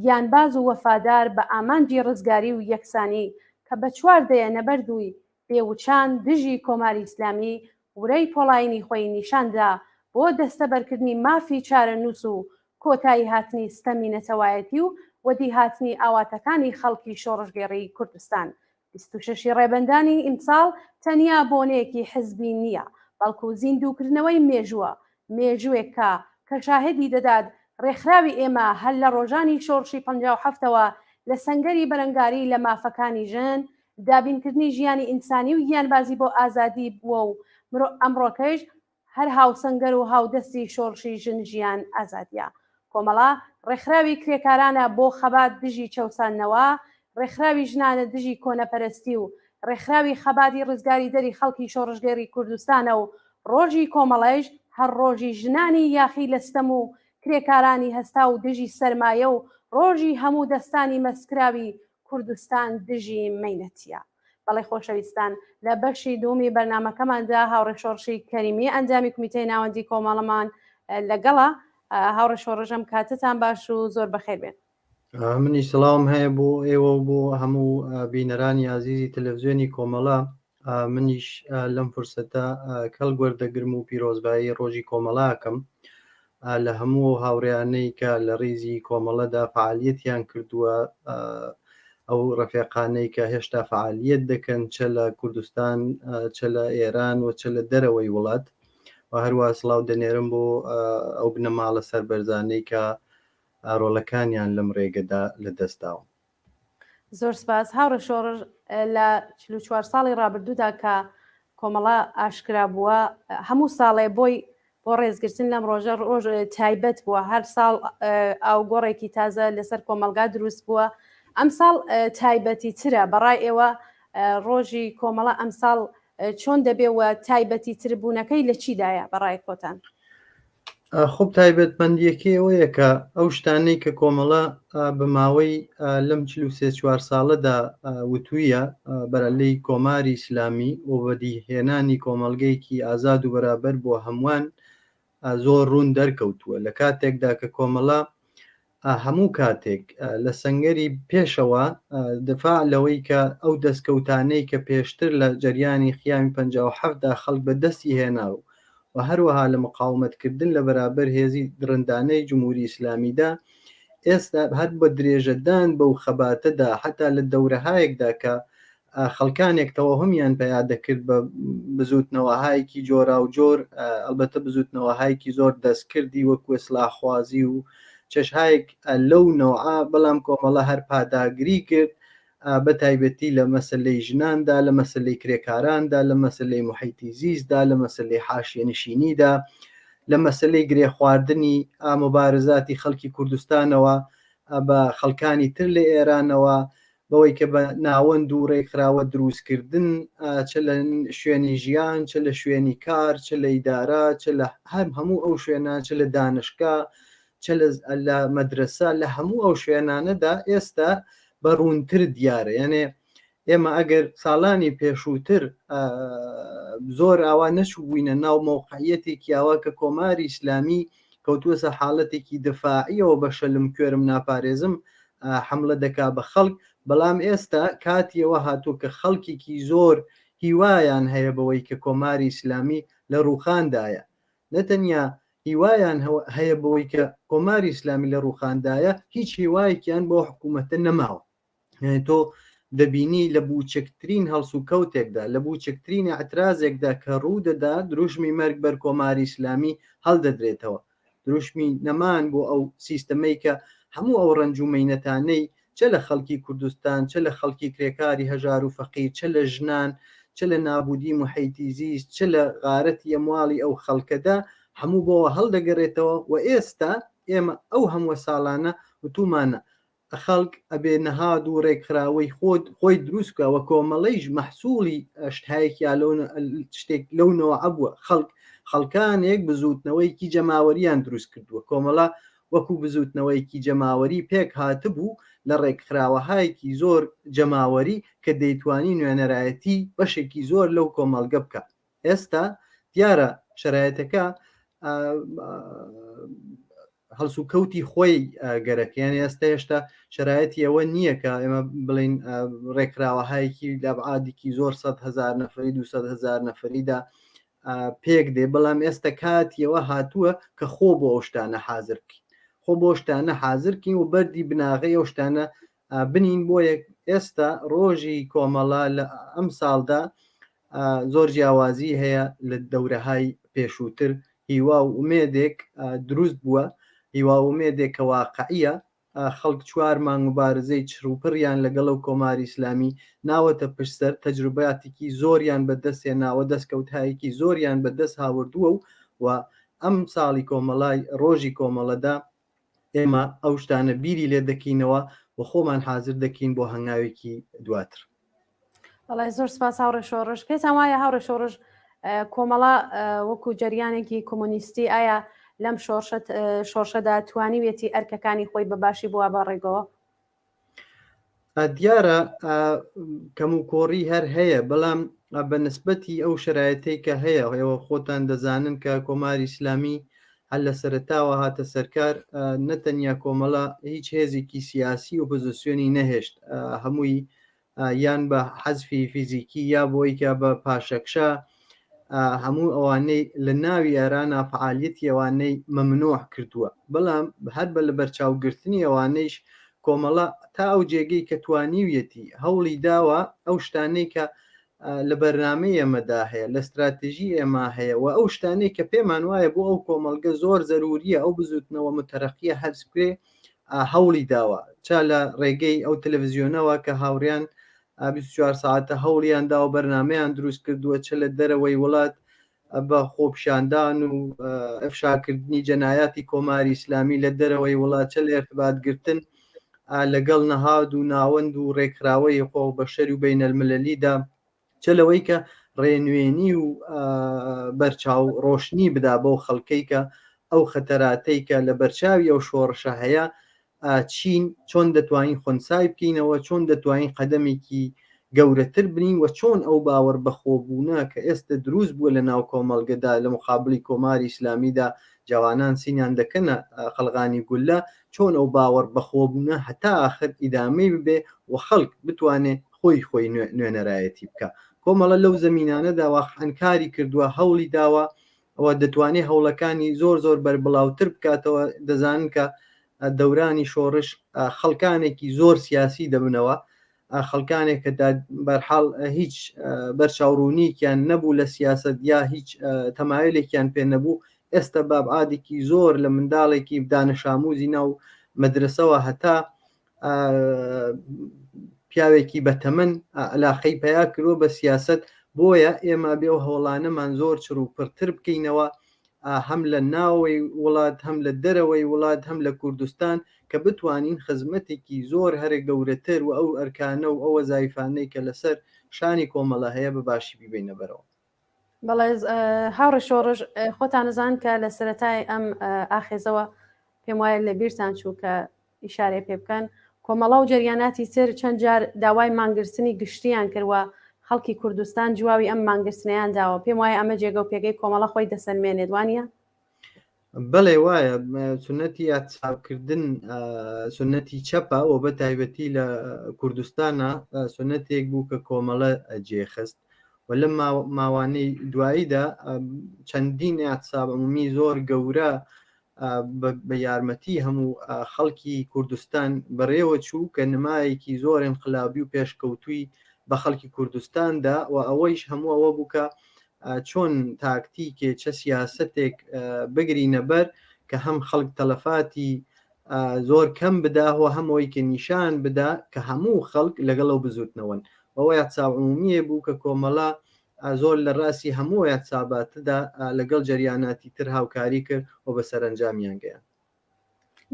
گیانباز و وەفادار بە ئامانجی ڕزگاری و یەکسانی کە بە چواردەیە نەبەردووی بێوچان دژی کۆماری ئیسلامی ورەی پۆڵاینی خۆی نیشاندا بۆ دەستەبەرکردنی مافی چارە نووس و کۆتایی هاتنی ستەمی نەتەوایەتی و وەدی هاتنی ئاواتەکانی خەڵکی شۆڕژگێڕی کوردستان 26 ڕێبەندانی ئیمساڵ تەنیا بۆنەیەکی حزبی نییە بەڵکو زیندووکردنەوەی مێژووێک کە شاهدی دەدات ڕێکخراوی ئێمە هەر لە ڕۆژانی شۆڕشی 57ەوە لە سەنگەری بەرەنگاری لە مافەکانی ژن دابینکردنی ژیانی ئینسانی و گیانبازی بۆ ئازادی بووە و ئەمڕۆکەش هەر هاوسەنگەر و هاودەستی شۆڕشی ژن ژیان ئازادیە کۆمەڵا ڕێکخراوی کرێکارانە بۆ خەبات دژی چەوسانەوە ڕێکخراوی ژنانە دژی کۆنەپەرستی و ڕێکخراوی خەباتی ڕزگاری دەری خەڵکی شۆڕژگێڕی کوردستانە و ڕۆژی کۆمەڵەیش هەر ڕۆژی ژنانی یاخی لە ستەم و کرێکارانی هەستا و دژی سەرمایە و ڕۆژی هەموو دەستانی مەسکراوی کوردستان دژی مەینەتیە بەڵێ خۆشەویستان لە بەشی دومی بەرنامەکەماندا هاوڕێ شۆڕشی کەریمی ئەنجامی کومیتەی ناوەندی کۆمەڵەمان لەگەڵە هاوڕێ شۆڕژەم کاتتان باش و زۆر بەخێر بێن منی سڵام هەیە بۆ ئێوە بۆ هەموو بینەرانی عزیزی تەلەڤیزیۆنی کۆمەڵا منیش لەم فرسەتە کەڵ گوەردەگرم و پیرۆزبایی ڕۆژی کۆمەڵاکەم لە هەموو هاوڕێیانەی کە لە ڕێزی کۆمەڵەدا فعالیەتیان کردووە ئەو ڕەفێقانەی کە هێشتا فعالیت دەکەن چە لە کوردستان چە لە ئێران و چە لە دەرەوەی وڵات و هەروە سڵاو دەنێرم بۆ ئەو بنەماڵە سەربەرزانەی کە ڕۆڵەکانیان لەم ڕێگەدا لە دەستداوە زۆر سپاس هاوڕێ شۆڕژ لە 44 ساڵی ڕابردوودا کە کۆمەڵا ئاشکرا بووە هەموو ساڵێ بۆ ڕێزگرتن لەم ڕۆژە ڕۆژ تایبەت بووە هەر ساڵ ئاو گۆڕێکی تازە لەسەر کۆمەلگا دروست بووە ئەم ساڵ تایبەتی ترە بەڕای ئێوە ڕۆژی کۆمەڵە ئەم ساڵ چۆن دەبێەوە تایبەتی تر بوونەکەی لە چیدایە بەڕای کۆتان خۆب تایبەتمەندیەکەی ئەوەیە کە ئەو شتانەی کە کۆمەڵە بە ماوەی لەم 43 ساڵەدا وتوویە بەرەلەی کۆماری ئیسلامی و بەدیهێنانی کۆمەڵگەیەکی ئازاد و بەرابەر بۆ هەمووان زۆر ڕوون دەرکەوتووە لە کاتێکدا کە کۆمەڵە هەموو کاتێک لە سەنگەری پێشەوە دفاع لەوەی کە ئەو دەستکەوتانەی کە پێشتر لە جەریانی خیامی 57دا خەڵک بەدەستی هێنا و هەروەها لە مقاومەتکردن لە بەرابەر هێزی درندانەی جمهوری ئیسلامیدا ئێستا هەر بە درێژەدان بەو خەباتەدا حتا لە دەورەهایەکدا کە خەڵکانێک تەوەهمیان پیا دەکرد بە بزوتنەوەهایەکی جۆرا و جۆر ئەلبەتە بزوتنەوەهایەکی زۆر دەستکردی وەکو ئیسلاحخوازی و چەشهایەک لەو نەوعا بەڵام کۆمەڵە هەر پاداگری کرد بە تایبەتی لە مەسلەی ژناندا لە مەسلەی کرێکاراندا لە مەسلەی محیتی زیستدا لە مەسلەی حاشیەنشینیدا لە مەسلەی گرێ خواردنی مبارزاتی خەڵکی کوردستانەوە بە خەڵکانی تر لە ئێرانەوە بەوەی کە بە ناوەند و ڕێکخراوە دروستکردن چ لە شوێنی ژیان چ لە شوێنی کار چ لە ئیدارە چ لە هەموو ئەو شوێنان چ لە دانشگا چ لە مەدرسە لە هەموو ئەو شوێنانەدا ئێستا بە ڕوونتر دیارە یعنی ئێمە ئەگەر ساڵانی پێشووتر زۆر ئاوا نەچووبووینە ناو مۆقعیەتێکی ئاوا کە کۆماری ئیسلامی کەوتووەسە حاڵەتێکی دفاعیەوە بە شەلم کوێرم ناپارێزم حملە دەکا بە خەڵک، بەڵام ئێستا کاتیەوە هاتووە کە خەڵکێکی زۆر هیوایان هەیە بەوەی کە کۆماری ئیسلامی لە ڕووخاندایە، نەتەنیا هیوایان هەیە بەوەی کە کۆماری ئیسلامی لە ڕووخاندایە، هیچ هیوایەکیان بۆ حکوومەتە نەماوە. تۆ دەبینی لە بووچەکترین هەڵسو کەوتێکدا لە بووچەکترین ئەترازێکدا کە ڕوو دەدا دروشمی مەرگ بەر کۆماری ئیسلامی هەڵدەدرێتەوە، دروشمی نەمان بۆ ئەو سیستەمەی کە هەموو ئەو ڕەنجومەینەتانەی چە لە خەڵکی کوردستان، چە لە خەڵکی کرێکاری هەژار و فەقیر، چە لە ژنان، چە لە نابودی محیتی زیست، چە لە غارەتی ئەمواڵی ئەو خەڵکەدا هەموو بۆەوە هەڵدەگەڕێتەوە. و ئێستا ئێمە ئەو هەموو ساڵانە وتومانە خەڵک ئەبێ نەهاد و ڕێکخراوەی خۆی دروستکەوە کۆمەڵەیش مەحسوولی شتایەکی شتێک لەونەوە ئەبووە خەڵکانێک بزوتنەوەیکی جەماوەریان دروست کردووە، کۆمەڵە وەکو بزوتنەوەیکی جەماوەری پێک هاتبوو لە ڕێکخراوەهایەکی زۆر جەماوەری کە دەیتوانی نوێنەرایەتی بەشێکی زۆر لەو کۆمەڵگە بکە. ئێستا دیارە شرایەتەکە هەڵسو کەوتی خۆی گەرەکەیان ئێستا هێشتا شرایەتی ئەوە نییە کە ئێمە بڵین ڕێکخراوەهایەکی لەبعادێکی زۆر 100,000 نەفەری 200,000 نەفەریدا پێک دێ، بەڵام ئێستا کاتیەوە هاتووە کە خۆ بۆ ئەو شتانە حازرکەین، خۆ بۆ شتانە حازرکەین و بەردی بناغی ئەو شتانە بنین بۆ یەک. ئێستا ڕۆژی کۆمەڵا لە ئەم ساڵدا زۆر جیاوازی هەیە لە دەورەهای پێشووتر، هیوا و ئومێدێک دروست بووە، هیوا ئومێدێک کە واقعیە. خەڵک 4 مانگ مبارزەی چروپڕیان لەگەڵ ئەو کۆماری ئیسلامی ناوەتە پشتسەر، تەجروباتێکی زۆریان بەدەستێناوە، دەستکەوتایەکی زۆریان بەدەست هاوردووە و ئەم ساڵی کۆمەڵای ڕۆژی کۆمەڵەدا ئێمە ئەو شتانە بیری لێ دەکەینەوە و خۆمان حازر دەکەین بۆ هەنگاوێکی دواتر. وڵای زۆر سپاس هاوڕێ شۆڕژ. پێتان وایە هاوڕێ شۆڕژ کۆمەڵە وەکو جەریانێکی کۆمۆنیستی ئایا لەم شۆڕشەدا توانیوێتی ئەرکەکانی خۆی بەباشی بووە بە ڕێگەوە؟ دیارە کەم و کۆڕی هەر هەیە، بەڵام بە نسبەتی ئەو شرایەتەی کە هەیە ئێوە خۆتان دەزانن کە کۆماری ئیسلامی هەر لە سەرەتاوە هاتە سەرکار، نەتەنیا کۆمەڵە هیچ هێزێکی سیاسی و پۆزیسیۆنی نەهێشت، هەمووی یان بە حەزفی فیزیکی یا بۆی کە بە پاشەکشە هەموو ئەوانەی لە ناوی ئێرانە فعالیەتی ئەوانەی مەمنوع کردووە، بەڵام هەر بە لە بەرچاوگرتنی ئەوانەیش کۆمەڵە تا ئەو جێگەی کە توانیویەتی هەوڵی داوە ئەو شتانەی کە لە بەرنامەی ئێمەدا هەیە، لە استراتیژی ئێمە هەیە و ئەو شتانەی کە پێمان وایە بۆ ئەو کۆمەڵگە زۆر زەروریە ئەو بزوتنەوە متەرەقیە هەرسکرێ هەوڵی داوە، چا لە ڕێگەی ئەو تەلەڤیزیۆنەوە کە هاوڕیان 24 ساعتە هەوڵیان دا و بەرنمەیان دروست کردووە، چە لە دەرەوەی وڵات بە خۆپشاندان و ئەفشاکردنی جەنایاتی کۆماری ئیسلامی لە دەرەوەی وڵات، چە لە ارتباطگرتن لەگەڵ نەهاد و ناوەند و ڕێکخراوەی خۆ بە شەری و بینەلملەلیدا، چە لەوەی کە ڕێنوێنی و بەرچاو ڕۆشنی بدا بۆ خەڵکەی کە ئەو خەتەراتەی کە لە بەرچاوی ئەو شۆڕشە هەیە چین چۆن دەتوانین خۆنسای بکەینەوە، چۆن دەتوانین قەدەمێکی گەورەتر بنین و چۆن ئەو باوەڕ بەخۆبوونە کە ئێستا دروست بووە لە ناو کۆمەڵگەدا لە مقابلی کۆماری ئیسلامیدا جوانان سینیان دەکەنە خەڵغانی گولە، چۆن ئەو باوەڕ بەخۆبوونە هەتا آخر ئیدامەی ببێ و خەڵک بتوانێت خۆی نوێنەرایەتی بکە. کۆمەڵە لەو زەمینانەدا واقعەنکاری کردووە، هەوڵی داوە ئەوە دەتوانێت هەوڵەکانی زۆر بەربڵاوتر بکاتەوە. دەزانن کە دەورانی شۆڕش خەڵکانێکی زۆر سیاسی دەبنەوە، خەڵکانێک کە بەرحاڵ هیچ بەرچاوڕوونیکیان نەبوو لە سیاست یا هیچ تەمایلێکیان پێ نەبوو، ئێستا بابعادێکی زۆر لە منداڵێکی دانش ئاموزی ناو مەدرسەوە هەتا پیاوێکی بەتەمەن علاقەی پیا کردوە بە سیاست. بۆیە ئێمە بێ و هەوڵانەمان زۆر چروپڕتر بکەینەوە، هەم لە ناوەی وڵات، هەم لە دەرەوەی وڵات، هەم لە کوردستان، کە بتوانین خزمەتێکی زۆر هەرە گەورەتر و ئەو ئەرکانە و ئەوە زایفانەی کە لەسەر شانی کۆمەڵە هەیە بەباشی ببینە بەرەوە. بەڵێ هاوڕێ شۆڕژ، خۆتان نزان کە لە سەرەتای ئەم ئاخێزەوە پێم وایە لە بیرتان چوو کە ئیشارێ پێ بکەن کۆمەڵا و جریاناتی تر چەند جار داوای مانگرتنی گشتیان کردوە خەڵکی کوردستان جواوی ئەم مانگرتنیان داوە پێم وایە ئەمە جێگە و پێگەی کۆمەڵە خۆی دەسەلمێنێت وانە؟ بەڵێ وایە سنەتی یاچاوکردن سنەتی چەپە و بە تایبەتی لە کوردستانە سنەتێک بوو کە کۆمەڵە جێخست و لە ماوانەی دواییدا چەندین یاچاب عمومی زۆر گەورە بە یارمەتی هەموو خەڵکی کوردستان بەڕێوە چوو کە نمایەکی زۆر انقلابی و پێشکەوتووی بە خەڵکی کوردستاندا و ئەوەیش هەموو ئەوە بوو کە چۆن تاکتیکێ چە سیاستێک بگرینە بەر کە هەم خەڵک تەلەفاتی زۆر کەم بداوە هەمەوەی کە نیشان بدا کە هەموو خەڵک لەگەڵەوە بزوتنەوەن ئەوە یاچاب عمومیە بوو کە کۆمەڵە زۆر لە ڕاستی هەموو یاچاباتدا لەگەڵ جریاناتی تر هاوکاری کرد و بە سەرنجامیان گەیان.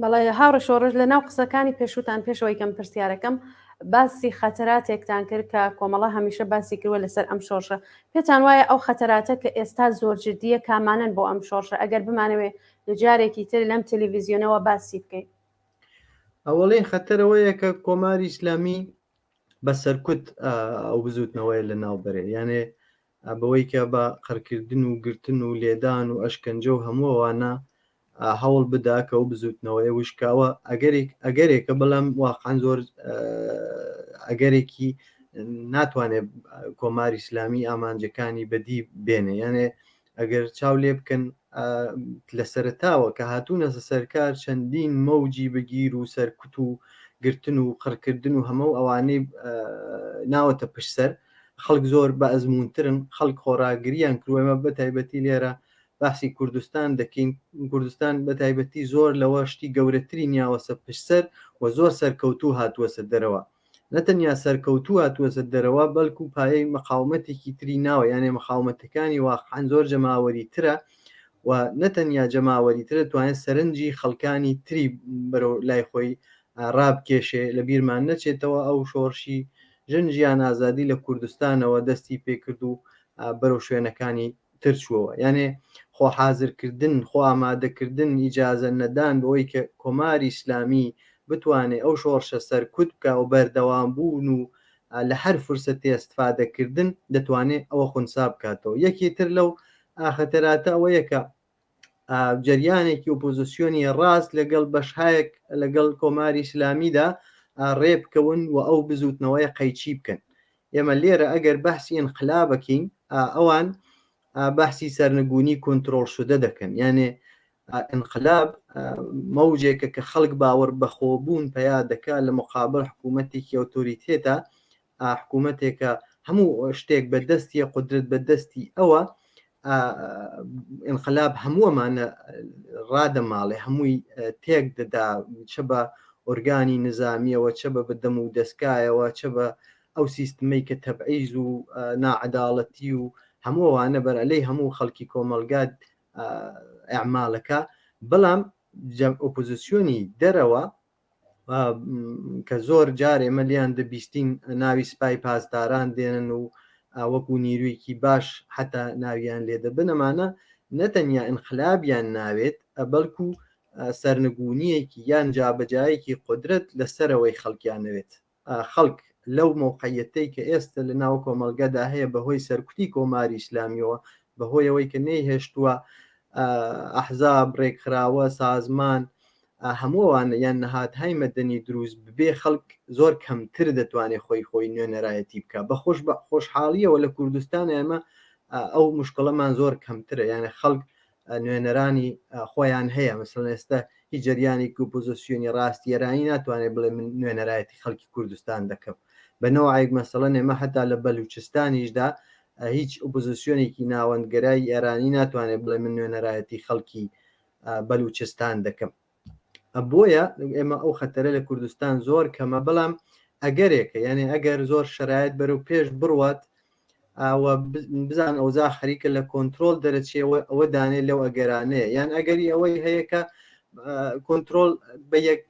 بەڵێ هاوڕە شۆڕژ لە ناو قسەکانی پێشوتان پێشەوەی کەم پرسیارەکەم باسی خەتەراتێکتان کرد کە کۆمەڵە هەمیشە باسی کردوە لەسەر ئەم شۆڕشە پێتان وایە ئەو خەتەراتە کە ئێستا زۆر جدیە کامانن بۆ ئەم شۆڕشە ئەگەر بمانەوێ لە جارێکی تر لەم تەلەڤیزیۆنەوە باسی بکەین؟ ئەوەڵێن خەتەرەوەیە کە کۆماری ئیسلامی بە سەرکوت ئەو بزوتنەوەی لە ناوبەرێ یانێ بەوەی کە بە قڕکردن و گرتن و لێدان و ئەشکەنجە و هەمووەوانە هەوڵ بدا کە ئەو بزوتنەوەی وشکاوە ئەگەرێکە بەڵام واقعاً زۆر ئەگەرێکی ناتوانێت کۆماری ئیسلامی ئامانجەکانی بەدی بێنێ یانێ ئەگەر چاو لێ بکەن لە سەرتاوە کە هاتوونە سەرکار چەندین مەوجی بگیر و سەرکوت و گرتن و قڕکردن و هەموو ئەوانەی ناوەتە پشتسەر خەڵک زۆر بە ئەزمونترن خەڵک خۆراگریان کروێمە بە تایبەتی لێرە باسی کوردستان دەکەین کوردستان بە تایبەتی زۆر لەوە شتی گەورەتری نیاوەسە پشتسەر و زۆر سەرکەوتوو هاتووەسە دەرەوە نەتەنیا سەرکەوتوو هاتووەسە دەرەوە بەڵکو پایەی مەقاومەتێکی تری ناوە یانێ مەقاومەتەکانی واقعاً زۆر جەماوەری ترە و نەتەنیا جەماوەری ترە توانێت سەرنجی خەڵکانی تری بەرەو لای خۆی ڕابکێشێ لە بیرمان نەچێتەوە ئەو شۆڕشی ژنجیان ئازادی لە کوردستانەوە دەستی پێکرد و بەرەو شوێنەکانی ترچووەوە یانێ خۆ حازرکردن خۆ ئامادەکردن ئیجازە نەدان بەوەی کە کۆماری ئیسلامی بتوانێت ئەو شۆڕشە سەرکوت بکە و بەردەوام بوون و لە هەر فرسەتی ئەستفادەکردن دەتوانێت ئەوە خونسا بکاتەوە یەکێتر لەو خەتەراتە ئەوەیە کە جریانێکی ئۆپۆزیسیۆنی ڕاست لەگەڵ بەشهایەک لەگەڵ کۆماری ئیسلامیدا ڕێبکەون و ئەو بزوتنەوەی قەیچی بکەن ئێمە لێرە ئەگەر بەحسی انقلابەکەین ئەوان بەحسی سەرنگونی کۆنتترۆل شدە دەکەن یانێ انقلاب مەوجێکە کە خەڵک باوەڕ بەخۆبوون پیا دەکات لە مقابل حکوومەتێکی ئۆتۆریتێتە حکوومەتێکە هەموو شتێک بەدەستی قدرت بەدەستی ئەوە انقلاب هەمووەمانە ڕادەماڵێ هەمووی تێک دەدا چە بە ئۆرگانی نظامیەوە چە بە بەدەم و دەستکایەوە چە بە ئەو سیستمەی کە تەبعیز و ناعەداڵەتی و هەمووانە بەرەلەی هەموو خەڵکی کۆمەلگات ئەعمالەکە بەڵام ئۆپۆزیسیۆنی دەرەوە کە زۆر جار ئێمە لیان دەبیستین ناوی سپای پاسداران دێنن و وەکو نیرویەکی باش حتا ناویان لێدە بنەمانە نەتەنیا انقلابیان ناوێت بەڵکو سەرنگونیەکی یان جابەجایەکی قدرت لەسەرەوەی خەڵکیانەوێت خەڵک لەو موقعیەتەی کە ئێستا لە ناو کۆمەلگەدا هەیە بەهۆی سەرکوتی کۆماری ئیسلامیەوە بەهۆی ئەوەی کە نەیهێشتووە ئەحزاب ڕێکخراوە سازمان هەمووانە یان نەهاتهای مەدەنی دروست ببێ خەڵک زۆر کەمتر دەتوانێت خۆی نوێنەرایەتی بکە بە خۆشحاڵیەوە لە کوردستان ئێمە ئەو مشکڵەمان زۆر کەمترە یانە خەڵک نوێنەرانی خۆیان هەیە مثلەن ئێستا هیچ جریانی ئۆپۆزیسیۆنی ڕاستیێرانی ناتوانێت بڵێ من نوێنەرایەتی خەڵکی کوردستان دەکەم بەنەوەیەک مەسەڵەن ئێمە هەتا لە بەلوچستانیشدا هیچ ئۆپۆزیسیۆنێکی ناوەندگەرای ئێرانی ناتوانێت بڵێ من نوێنەرایەتی خەڵکی بەلوچستان دەکەم بۆیە ئێمە ئەو خەتەرە لە کوردستان زۆر کەمە بەڵام ئەگەرێکە یعنی ئەگەر زۆر شرایط بەرەو پێش بڕوات بزان ئەوزا خەریکە لە کۆنتترۆل دەرەچێەوە ئەوە دانێت لەو ئەگەرانەیە یان ئەگەری ئەوەی هەیە کە کۆنتترۆل بە یەک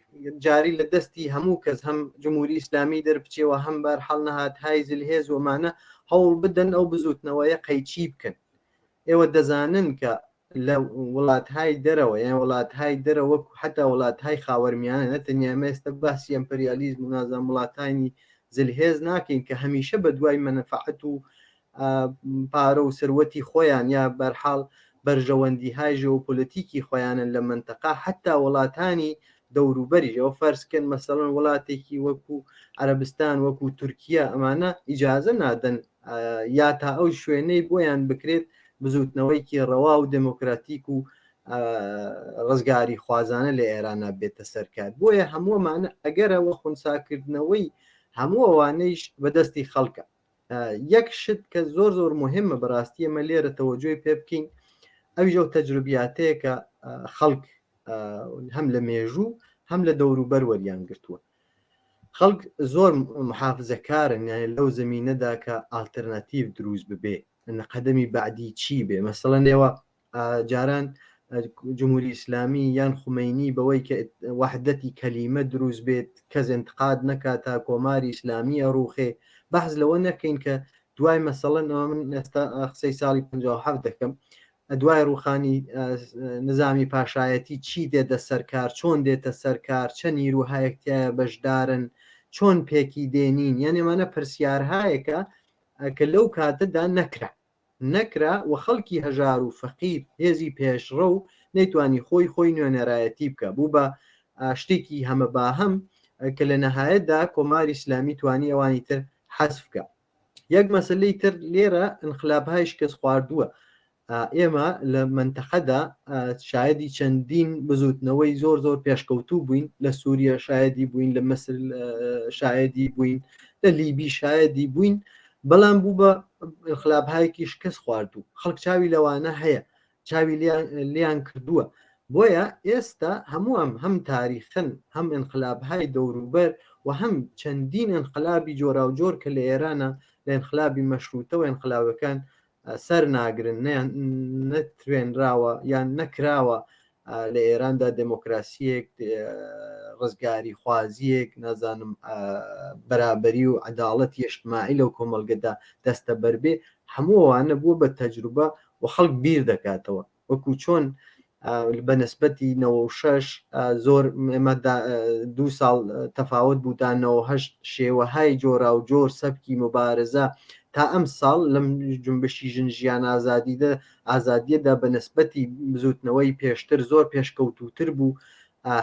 جاری لە دەستی هەموو کەس هەم جمهوری ئیسلامی دەربچێەوە هەم بەر هەڵ نەهات هایزل هێز ومانە هەوڵ بدەن ئەو بزوتنەوەیە قەیچی بکەن ئێوە دەزانن کە لە وڵاتهای دەرەوە یان وڵاتهای دەرەوە حتا وڵاتهای خاوەرمیانە نەتەنیا ئێستا باسی ئەمپریالیزم و نازان وڵاتانی زلهێز ناکەین کە هەمیشە بە دوای مەنەفعەت و پارە و سروەتی خۆیان یا بەرحاڵ بەرژەوەندیهای ژێوپۆلیتیکی خۆیانن لە منتەقا حتا وڵاتانی دەوروبەریەوە فەرزکەن مەسەڵەن وڵاتێکی وەکو عەرەبستان وەکو تورکیا ئەمانە ئیجازە نادەن یا تا ئەو شوێنەی بۆیان بکرێت بزوتنەوەیکی ڕەوا و دموکراتیک و ڕزگاری خوازانە لە ئێرانە بێتە سەرکار بۆیە هەمووەمانە ئەگەرەوە خونساکردنەوەی هەموو ئەوانەیش بەدەستی خەڵکە یەک شت کە زۆر زۆر مهمە بەڕاستی ئەمە لێرە تەوەجۆی پێ بکەین ئەویش ئەو تەجروبیاتەیە کە خەڵک هەم لە مێژوو هەم لە دەوروبەر وەریان گرتووە خەڵک زۆر محافزەکارن یعنی لەو زمینەدا کە ئالتەرناتیڤ دروست ببێ قەدەمی بعدی چی بێ مەسەڵەن ئێوە جاران جمهوری ئیسلامی یان خومینی بەوەی کە وحدەتی کەلیمە دروست بێت کەس انتقاد نەکات تا کۆماری ئیسلامی ئەڕوخێ بەحث لەوە نەکەین کە دوای مەسەڵەن من ئێستا قسەی ساڵی 57 دەکەم دوای ڕوخانی نظامی پاشایەتی چی دێتە سەرکار چۆن دێتە سەرکار چەند نیروهایەکتیایە بەشدارن چۆن پێکی دێنین یعنی ئەمانە پرسیارهایەکە کە لەو کاتەدا نەکرا و خەڵکی هەژار و فەقیر هێزی پێشڕە و نەیتوانی خۆی نوێنەرایەتی بکە بوو بە شتێکی هەمە باهەم کە لە نەهایەتدا کۆماری ئیسلامی توانی ئەوانی تر حەذف بکە یەک مەسلەی تر لێرە انقلابهای شکست خواردووە ئێمە لە منتەقەدا شایەدی چەندین بزوتنەوەی زۆر پێشکەوتوو بووین لە سووریا شایەدی بووین لە مەسر شایەدی بووین لە لیبی شایەدی بووین بەڵام بوو بە انقلابهایەکی شکست خواردوو خەڵک چاوی لەوانە هەیە چاوی لیان کردووە بۆیە ئێستا هەموو هەم تاریخن هەم انقلابهای دەوروبەر و هەم چەندین انقلابی جۆرا و جۆر کە لە ئێرانە لە انقلابی مەشروتەوە انقلابەکان سەر ناگرن نەتوێنراوە یان نەکراوە لە ئێراندا دموکراسیەک ڕزگاری خوازیەک نازانم بەرابەری و عەداڵەتی ئیجتیماعی لەو کۆمەڵگەدا دەستە بەربێ هەموو ئەوانە بووە بە تەجروبە و خەڵک بیر دەکاتەوە وەکو چۆن بە نسبەتی 96 زۆر ئێمە 2 ساڵ تەفاوت بوو تا 98 شێوەهای جۆرا و جۆر سەبکی مبارزە تا ئەم ساڵ لەم جنبشی ژنجیان ئازادیەدا بە نسبەتی بزوتنەوەی پێشتر زۆر پێشکەوتوتر بوو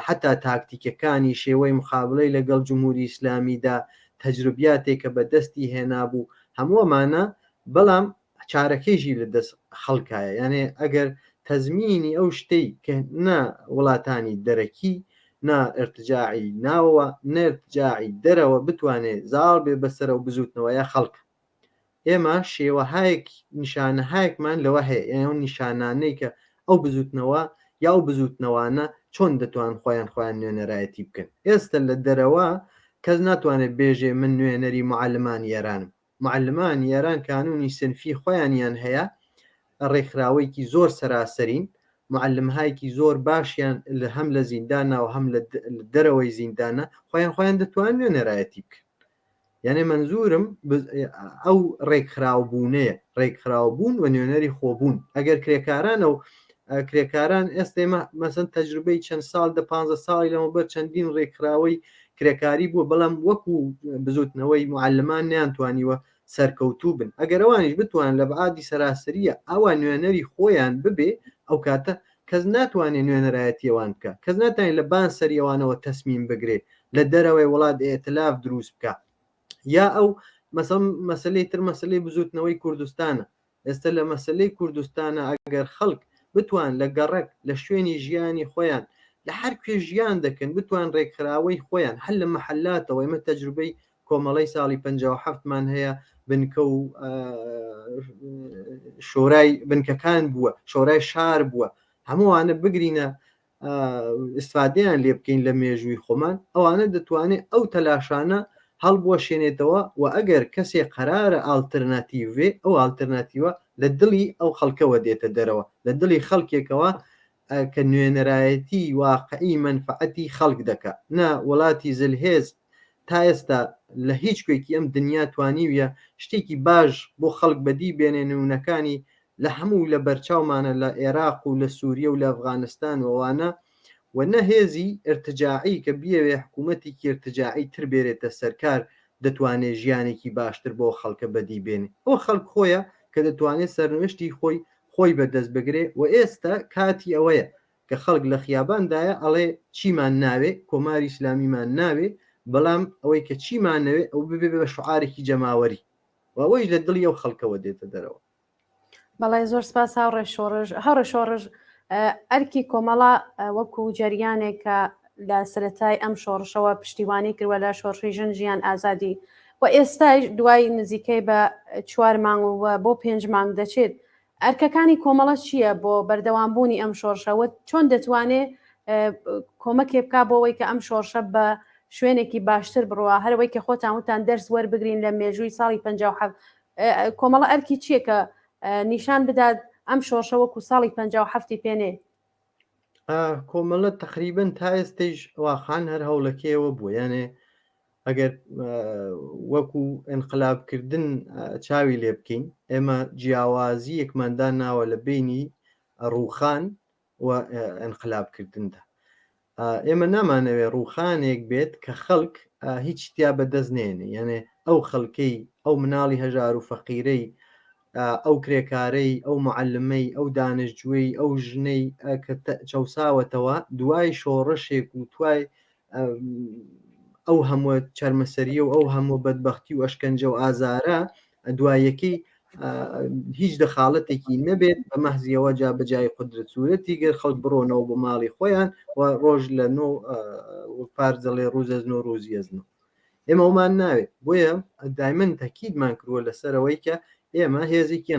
حتا تاکتیکەکانی شێوەی مخابڵەی لەگەڵ جمهوری ئیسلامیدا تەجروبیاتێکە بە دەستی هێنابوو هەموو ئەمانە بەڵام چارەکەیژی لە دەست خەڵکایە یعنی ئەگەر تەزمینی ئەو شتەی کە نا وڵاتانی دەرەکی نا ئرتجاعی ناوەوە نەرتجاعی دەرەوە بتوانێت زاڵ بێ بەسەر و بزوتنەوەیە خەڵک ئێمە شێوەهایەک نیشانەهایەکمان لەوە هەیە ئەو نیشانانەی کە ئەو بزوتنەوە یا و بزوتنەوەانە چۆن دەتوان خۆیان نوێنەرایەتی بکەن ئێستا لە دەرەوە کەس ناتوانێت بێژێ من نوێنەری معلمانی ئێرانم معلمانی ئێران کانونی سنفی خۆیانیان هەیە ڕێکخراوەیەکی زۆر سەراسەرین معلمهایەکی زۆر باشیان هەم لە زیندانە و هەم لە دەرەوەی زیندانە خۆیان دەتوان نوێنەرایەتی بکەن یعنی منزورم ئەو ڕێکخراوبوونەیە ڕێکخراوبوون و نوێنەری خۆبوون ئەگەر کرێکارانە و کرێکاران ئێستێمە مەسەن تەجروبەی چەند ساڵ 15 ساڵی لەمەبەر چەندین ڕێکخراوەی کرێکاری بووە بەڵام وەکو بزوتنەوەی معلمان نیانتوانیوە سەرکەوتوو بن ئەگەر ئەوانیش بتوان لە بەعادی سەراسەریە ئەوان نوێنەری خۆیان ببێ ئەو کاتە کەس ناتوانێت نوێنەرایەتیەوان بکە کەس ناتوانێت لە بان سەریەوانەوە تەسمیم بگرێت لە دەرەوەی وڵات ئێتلاف دروست بکە یا ئەو مەسلەی تر مەسلەی بزوتنەوەی کوردستانە ئێستا لە مەسلەی کوردستانە ئەگەر خەڵک بتوان لە گەڕک لە شوێنی ژیانی خۆیان لە هەر کوێ ژیان دەکەن بتوان ڕێکخراوەی خۆیان هەل لە مەحلاتەوە ئێمە تەجروبەی کۆمەڵی ساڵی 57مان هەیە بنکە و شۆرای بنکەکان بووە شۆرای شار بووە هەمووانە بگرینە ئیسفادەیان لێ بکەین لە مێژووی خۆمان ئەوانە دەتوانێت ئەو تەلاشانە هەڵبوەشێنێتەوە و ئەگەر کەسێک قەرارە ئالتەرناتیڤێ ئەو ئالتەرناتیڤە لە دڵی ئەو خەڵکەوە دێتە دەرەوە لە دڵی خەڵکێکەوە کە نوێنەرایەتی واقعی منفعەتی خەڵک دەکە نا وڵاتی زلهێز تا ئێستا لە هیچ کوێکی ئەم دنیا توانیویە شتێکی باش بۆ خەڵک بەدی بێنێ نمونونەکانی لە هەموو لە بەرچاومانە لە عێراق و لە سووریە و لە ئەفغانستان وانە و نەهێزی ارتجاعی کە بیاوێ حکوومەتێکی ارتجاعی تر بێرێتە سەرکار دەتوانێت ژیانێکی باشتر بۆ خەڵکە بەدی بێنێ ئەو خەڵک خۆیە کە دەتوانێت سەرنوشتی خۆی بەدەست بگرێ و ئێستا کاتی ئەوەیە کە خەڵک لە خیاباندایە ئەڵێ چیمان ناوێ کۆماری ئیسلامیمان ناوێ بەڵام ئەوەی کە چیمان نەوێ ئەو ببێ بە شعارێکی جەماوەری و ئەوەی لە دڵی ئەو خەڵکەوە دێتە دەرەوە. بەڵێ زۆر سپاس هاوڕێ شۆڕژ ئەرکی کۆمەڵە وەکو جەریانێک کە لە سەرەتای ئەم شۆڕشەوە پشتیوانی کردوە لە شۆڕشی ژن ئازادی و ئێستاش دوای نزیکەی بە 4 مانگ و بۆ 5 مانگ دەچێت ئەرکەکانی کۆمەڵە چییە بۆ بەردەوامبوونی ئەم شۆڕشەوە چۆن دەتوانێت کۆمەکێ بک بۆەوەی کە ئەم شۆڕشە بە شوێنێکی باشتر بڕوە هەروەی کە خۆتان وتان دەرس وەربگرین لە مێژووی ساڵی 57 کۆمەڵە ئەرکی چییە کە نیشان بدات ئەم شۆڕشە وەکو ساڵی 57 پێنێ؟ کۆمەڵە تقریبن تا ئێستەیش واخان هەر هەوڵەکەیەوە بوو یانێ ئەگەر وەکو ئەنقلابکردن چاوی لێ بکەین ئێمە جیاوازی یەکماندا ناوە لە بینی ڕووخان و ئەنقلابکردندا ئێمە نامانەوێت ڕووخانێک بێت کە خەڵک هیچ تیا بەدەست نێنێ یعنی ئەو خەڵکەی ئەو مناڵی هەژار و فەقیرەی ئەو کرێکارەی ئەو معلمەی ئەو دانشجووی ئەو ژنەی کە چەساوەتەوە دوای شۆڕشێک و توای ئەو هەموو چەرمەسەریە و ئەو هەموو بەدبەختی و ئەشکەنجە و ئازارە دوایەکەی هیچ دەخاڵەتێکی نەبێت بە مەحزیەوە جا بەجای قدرت سوورەتی گەر خەڵک بڕۆنەوە بۆ ماڵی خۆیان و ڕۆژ لە نۆ پارزەڵێ ڕوزەزن و ڕوزیەزن ئێمە ئەومان ناوێت بۆیە دایمەن تەکیدمان کردووە لەسەرەوەی کە ئێمە هێزێکی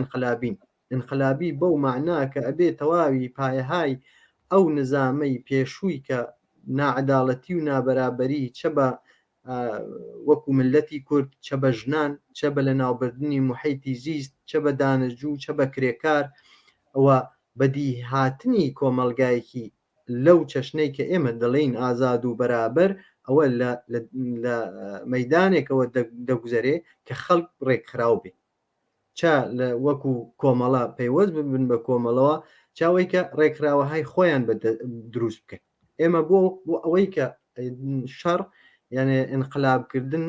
ئەنقلابی بەو معنا کە ئەبێ تەواوی پایەهای ئەو نظامەی پێشووی کە ناعەداڵەتی و نابەرابەری چە بە وەکو ملەتی کورد چە بە ژنان چە بە لە ناوبردننی محیتی زیست چە بە دانشجوو چە بە کرێکار ئەوە بەدی هاتنی کۆمەلگایەکی لەو چەشنەی کە ئێمە دەڵێن ئازاد و بەرابەر ئەوە لە مەدانێکەوە دەگوزارێ کە خەڵک ڕێکخراو بێ چا لە وەکو کۆمەڵە پەیوەست ببن بە کۆمەڵەوە چاوەی کە ڕێکخراوەهای خۆیان دروست بکەن ئێمە بۆ ئەوەی کە شەڕ یعنی ئینقلابکردن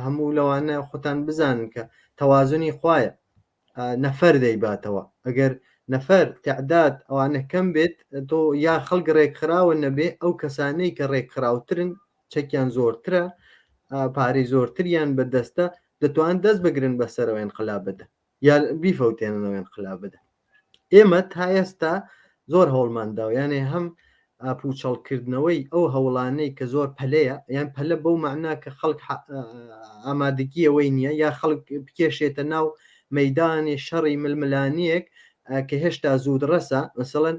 هەموو لەوانە خۆتان بزانن کە تەوازنی خوایە نەفەر دەیباتەوە ئەگەر نەفەر تعداد ئەوانە کەم بێت تۆ یا خەڵک ڕێکخراوە نەبێ ئەو کەسانەی کە ڕێکخراوترن چەکیان زۆرترە پارەی زۆرتریان بەدەستە دەتوان دەست بگرن بەسەرەوە ئینقلابەدە یا بیفەوتێنەوە ئینقلابەدە ئێمە تا ئێستا زۆر هەوڵمانداوە یانێ هەم پوچەڵکردنەوەی ئەو هەوڵانەی کە زۆر پەلەیە یان پەلە بەو معنا کە خەڵک ئامادەگیەوەی نییە یا خەڵک بکێشێتە ناو مەدانی شەڕی ململانیەک کە هێشتا زوود ڕەسە مەسەڵەن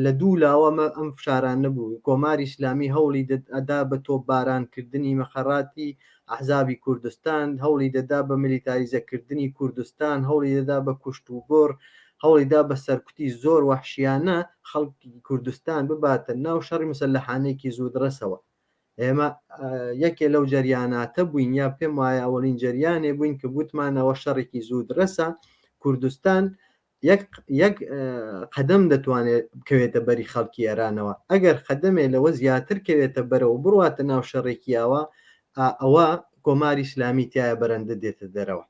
لە دوو لاوەمە ئەم فشاران نەبوو کۆماری ئیسلامی هەوڵی ئەدا بە تۆ بارانکردنی مەخەراتی ئەحزابی کوردستان هەوڵی دەدا بە ملیتاریزەکردنی کوردستان هەوڵی دەدا بە کوشت و بۆر هەوڵیدا بە سەرکوتی زۆر وەحشیانە خەڵکی کوردستان بباتە ناو شەڕی مسلحانێکی زوود ڕەسەوە ئێمە یەکێ لەو جەریاناتە بووین یا پێم وایە ئەوەڵین جەریانێ بووین کە گوتمانەوە شەڕێکی زوود ڕەسە کوردستان یەک قەدەم دەتوانێت بکەوێتە بەری خەڵکی ئێرانەوە ئەگەر خەدەمێ لەوە زیاتر کەوێتە بەرەوە بڕواتە ناو شەڕێکیاوە ئەوە کۆماری ئیسلامی تایە بەرەندە دێتە دەرەوە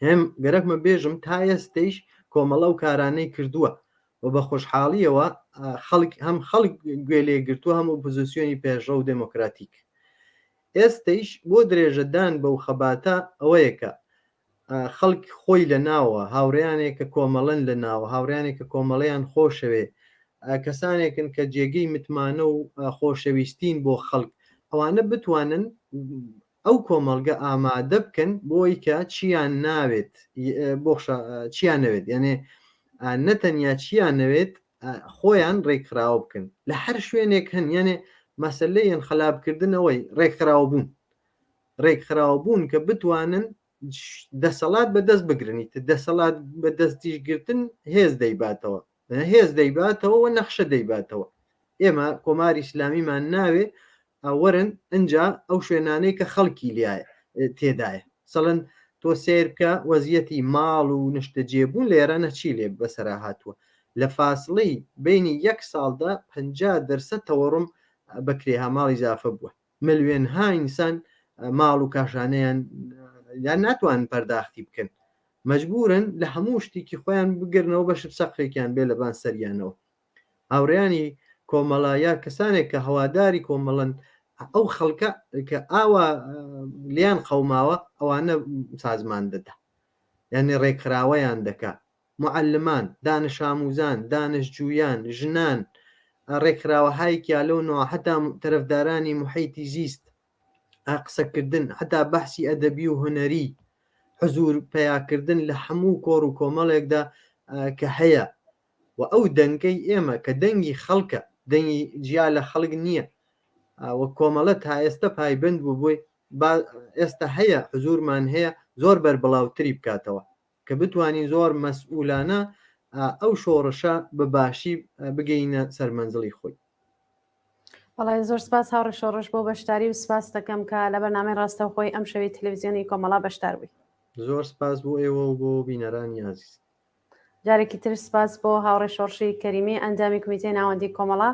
هەم گەرەکمە بێژم تا ئێستەیش کۆمەڵە و کارانەی کردووە و بە خۆشحاڵیەوە هەم خەڵک گوێ لێگرتووە هەموو پۆزیسیۆنی پێشڕە و دموکراتیک ئێستەیش بۆ درێژەدان بەو خەباتە ئەوەیەکە خەڵک خۆی لە ناوە هاوڕیانێک کە کۆمەڵەن لە ناوە هاوڕیانێک کە کۆمەڵەیان خۆشەوێ کەسانێکن کە جێگەی متمانە و خۆشەویستین بۆ خەڵک ئەوانە بتوانن ئەو کۆمەلگە ئامادە بکەن بۆی کە چیان ناوێت چیان نەوێت یعنی نەتەنیا چیان نەوێت خۆیان ڕێکخراوە بکەن لە هەر شوێنێک هەن یعنی مەسلەی ئەنقلابکردنەوەی ڕێکخراو بوون کە بتوانن دەسەڵات بەدەست بگرنیت دەسەڵات بەدەستیشگرتن هێز دەیباتەوە و نەخشە دەیباتەوە ئێمە کۆماری ئیسلامیمان ناوێ وەرن ئەنجا ئەو شوێنانەی کە خەڵکی لایە تێدایە سەڵەن تۆ تۆ سیر بکە وەزیەتی ماڵ و نیشتە جێبوون لێرە نەچی لێ بەسەرا هاتووە لە فاصلەی بینی 1 ساڵدا 50% تەوەڕم بەکرێها ماڵی زافە بووە ملیۆنها ئینسان ماڵ و کاشانەیان یان ناتوانن پەرداختی بکەن مەجبورن لە هەموو شتێکی خۆیان بگرنەوە بەشت سەقفێکیان بێ لەبان سەریانەوە هاوڕێیانی کۆمەڵایە کەسانێک کە هەواداری کۆمەڵن ئەو خەڵکە کە ئاوا لیان قەوماوە ئەوانە سازمان دەدا یعنی ڕێکخراوەیان دەکا معلمان دانش ئاموزان دانشجویان ژنان ڕێکخراوەهای کیالەونەوە حتا تەرەفدارانی محیتی زیست قسەکردن حتا بەحسی ئەدەبی و هونەری حزور پیاکردن لە هەموو کۆڕ و کۆمەڵێکدا کە هەیە و ئەو دەنگەی ئێمە کە دەنگی خەڵکە دەنگی جیا لە خەڵک نییە وە کۆمەڵە تا ئێستا پایبند بوو بۆی ئێستا هەیە حزورمان هەیە زۆر بەربڵاوتری بکاتەوە کە بتوانین زۆر مەسئولانە ئەو شۆڕشە بەباشی بگەینە سەرمەنزڵی خۆی بەڵای زۆر سپاس هاوڕێ شۆڕش بۆ بەشداری و سپاس دەکەم کە لە بەرنامەی ڕاستەوخۆی ئەم شەوی تەلەڤیزیۆنی کۆمەڵا بەشدار بووی زۆر سپاس بۆ ئێوە و بۆ بینەرانی عزیز جارێکی تر سپاس بۆ هاوڕێ شۆڕشی کەریمی ئەنجامی کمیتەی ناوەندی کۆمەڵا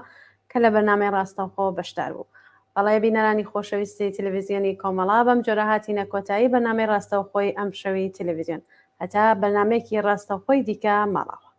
کە لە بەرنامەی ڕاستەوخۆ بەشدار بوو بەڵای بینەرانی خۆشەویستی تەلەڤیزیۆنی کۆمەڵا بەم جۆرە هاتینە کۆتایی بەرنامەی ڕاستەوخۆی ئەم شەوی تەلەڤیزیۆن هەتا بەرنامەیەکی ڕاستەوخۆی دیکە ماڵاوە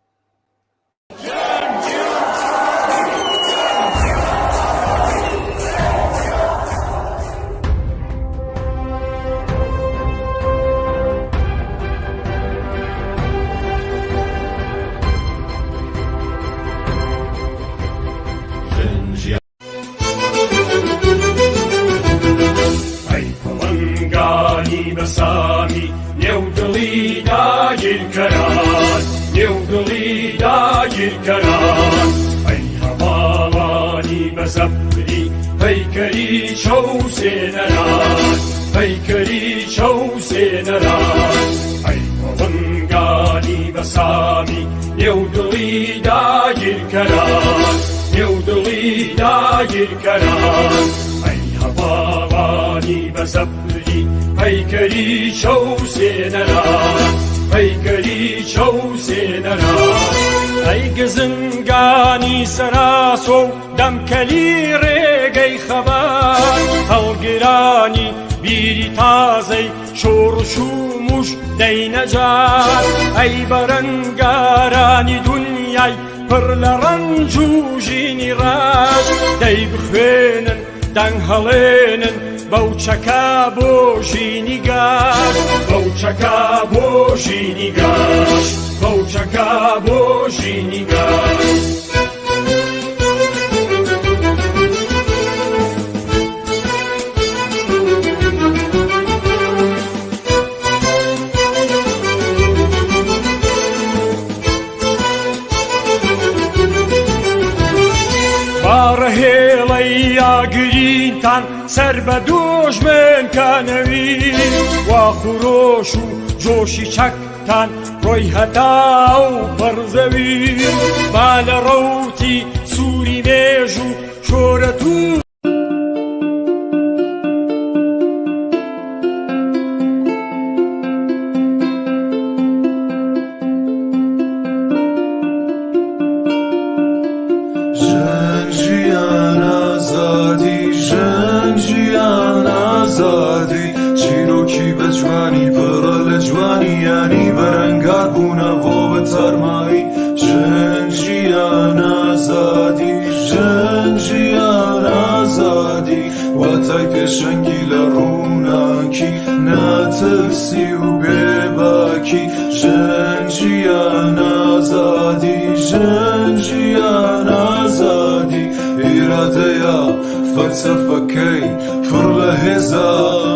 بەسامی نێودڵی داگیرکەران نێودڵی داگیرکەران ئەی هەواڵانی بەزەبری پەیکەری چەوسێنەران پەیکەری چەوسێنەران ئەی وڵنگانی بەسامی نێودڵی داگیرکەران نێودڵی داگیرکەران ئەی هەواڵانی بەزەبری پەیکەری چەوسێنەران پەیکەری چەوسێنەران ئەی گزنگانی سەراسۆ و دەمکەلی ڕێگەی خەبار هەڵگرانی بیری تازەی شۆڕش و موش دەینەجار ئەی بەرەنگارانی دونیای پڕ لە ڕەنج و ژینی ڕاش دەی بخوێنن دەنگ هەڵێنن بەوچەکە بۆ ژینی گاش بەوچەکە بۆ ژینی گاش بەوچەکە بۆ ژینی گاش باڕەهێڵەی یاگرینتان سەر بە دوژمنکانەوی وا خوڕۆش و جۆشی چەکتان ڕۆی هەتا و پەڕزەوی با لە ڕەوتی سووری مێژ و شۆرەت و جوانی پڕە لە جوانیانی بەرەنگار بوونە بۆ بەتارمایی ژەنجیان ئازادی ژەنجیان ئازادی واتای پێشەنگی لە ڕووناکی ناترسی و بێباکی ژەنجیان ئازادی ژەنجیان ئازادی ئیرادەیە فەلسەفەکەی پڕ لە هێزە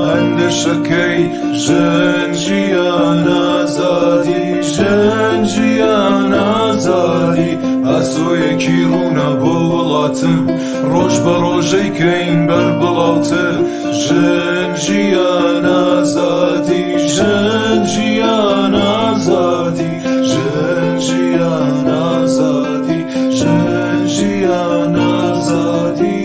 ئەندێشەکەی ژەنجیان ئازادی ژەنجیان ئازادی ئاسۆیەکی ڕوونە بۆ وڵاتم ڕۆژ بە ڕۆژەی کەین بەربڵاوتر ژەنجیان ئازادی ژەنجیان ئازادی ژەنجیان ئازادی ژەنجیان ئازادی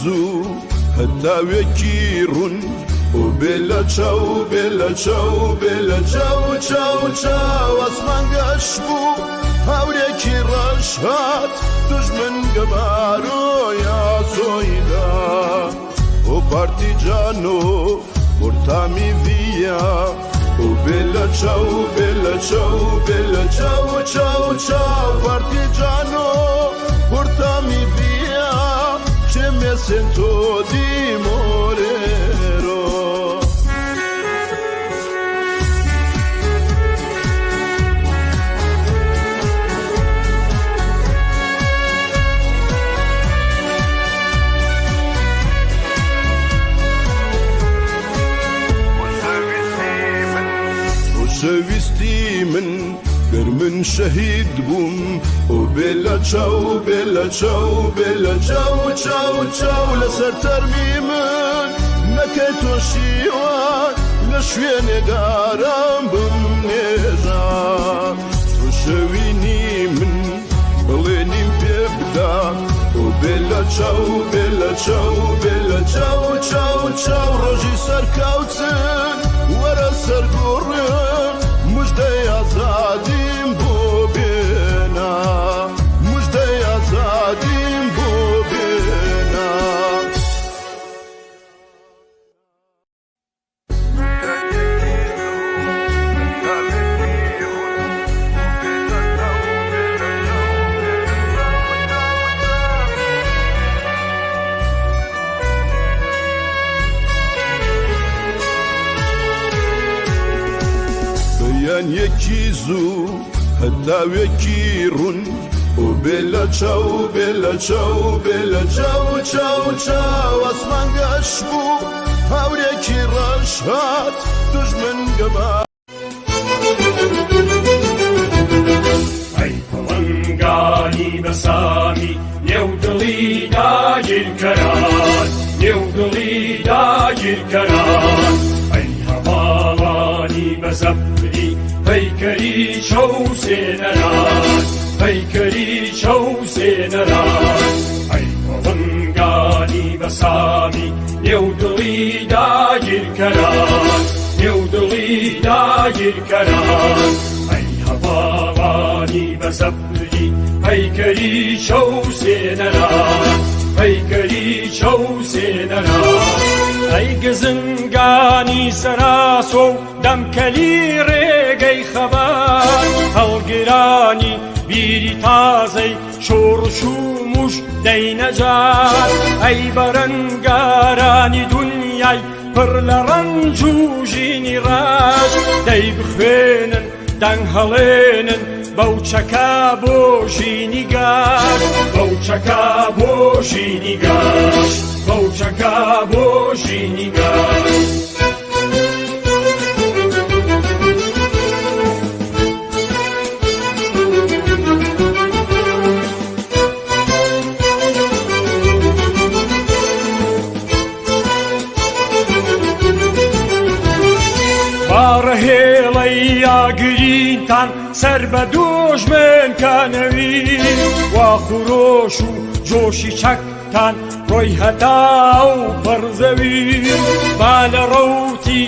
زوو هەتاوێکی ڕوون و بێ لە چاو بێ لە چاو بێ لە چاو چاو چاو ئەسمان گەش بوو هاورێکی ڕەش هات دوژمن گەبارۆیا زۆیدا و پارتیجان و قورتامی ڤیا و بێ لە چاو بێ لە چاو بێ لە چاو چاو چاو پارتیجان و قورتامی ڤیا che mi sento di morero وشويستي من من شهيد بوم وبلا تشاو بلا تشاو بلا تشاو تشاو تشاو لسر ترميمن نكيتو شيوان لشوين قارم بمنيجان وشويني من بليني بيبدا وبلا تشاو بلا تشاو بلا تشاو تشاو تشاو روجي سر كاوتن ورا سر قرن مجدي azadîm bû bêhna mujdey azadîm bû bêhna بەیان یەکی زوو هەتاوێکی ڕوون و بێ لە چاو بێ لە چاو بێ لە چاو چاو چاو ئەسمان گەش بوو هاورێکی ڕەش هات دوژمن گەبار ئەی پەڵەنگانی بەسامی نێودڵی داگیرکەران نێودڵی داگیرکەران ئەی هەواڵانی بەزەبری پەیکەری چەو سێنەران پەیکەری چەو سێنەران ئەی پەڵەنگانی بەسامی نێودڵی داگیرکەران نێودڵی داگیرکەران ئەی هەواڵانی بەزەبری پەیکەری چەو سێنەران پەیکەری چەو سێنەران ئەی گزنگانی سەراسۆ و دەمکەلی ڕێگەی خەبار هەڵگرانی بیری تازەی شۆڕش و موش دەینەجار ئەی بەرەنگارانی دونیای پڕ لە ڕەنج و ژینی ڕاش دەی بخوێنن دەنگ هەڵێنن بەو چەکە بۆ ژینی گاش بەو چەکە بۆ ژینی گاش بەو چەکە بۆ ژینی گاش ڕەهێڵەی یاگرینتان سەر بە دوژمنکانەوی وا خوڕۆش و جۆشی چەکتان ڕۆی هەتا و بەرزەوی با لە ڕەوتی